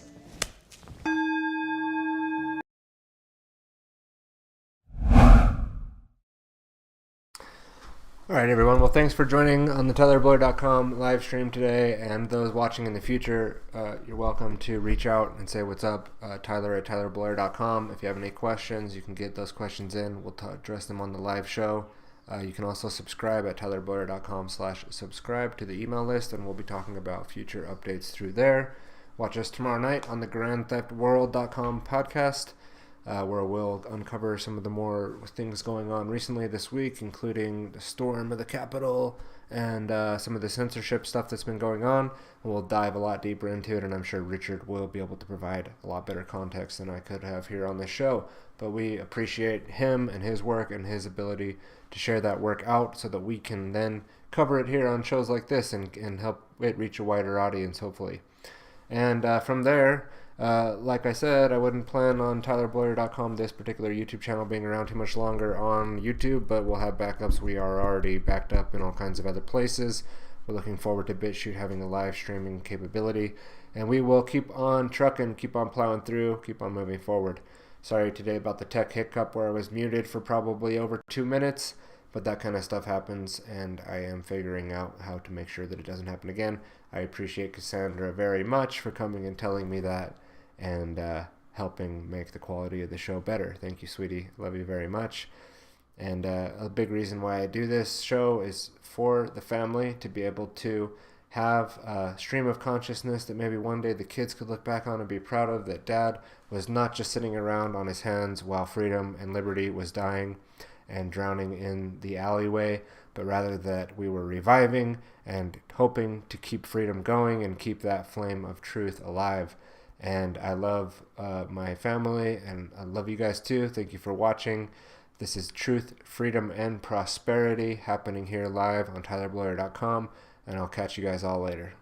All right, everyone. Well, thanks for joining on the TylerBloyer.com live stream today. And those watching in the future, you're welcome to reach out and say what's up, Tyler at TylerBloyer.com. If you have any questions, you can get those questions in. We'll address them on the live show. You can also subscribe at tylerbloyer.com/subscribe to the email list, and we'll be talking about future updates through there. Watch us tomorrow night on the GrandTheftWorld.com podcast, where we'll uncover some of the more things going on recently this week, including the storm of the Capitol and some of the censorship stuff that's been going on. We'll dive a lot deeper into it, and I'm sure Richard will be able to provide a lot better context than I could have here on this show. But we appreciate him and his work and his ability to share that work out so that we can then cover it here on shows like this and help it reach a wider audience, hopefully. And from there, like I said, I wouldn't plan on TylerBloyer.com, this particular YouTube channel, being around too much longer on YouTube, but we'll have backups. We are already backed up in all kinds of other places. We're looking forward to BitChute having a live streaming capability, and we will keep on trucking, keep on plowing through, keep on moving forward. Sorry today about the tech hiccup where I was muted for probably over 2 minutes, but that kind of stuff happens, and I am figuring out how to make sure that it doesn't happen again. I appreciate Cassandra very much for coming and telling me that and helping make the quality of the show better. Thank you, sweetie. Love you very much. And a big reason why I do this show is for the family to be able to have a stream of consciousness that maybe one day the kids could look back on and be proud of, that Dad was not just sitting around on his hands while freedom and liberty was dying and drowning in the alleyway, but rather that we were reviving and hoping to keep freedom going and keep that flame of truth alive. And I love my family, and I love you guys too. Thank you for watching. This is Truth, Freedom, and Prosperity happening here live on TylerBloyer.com, and I'll catch you guys all later.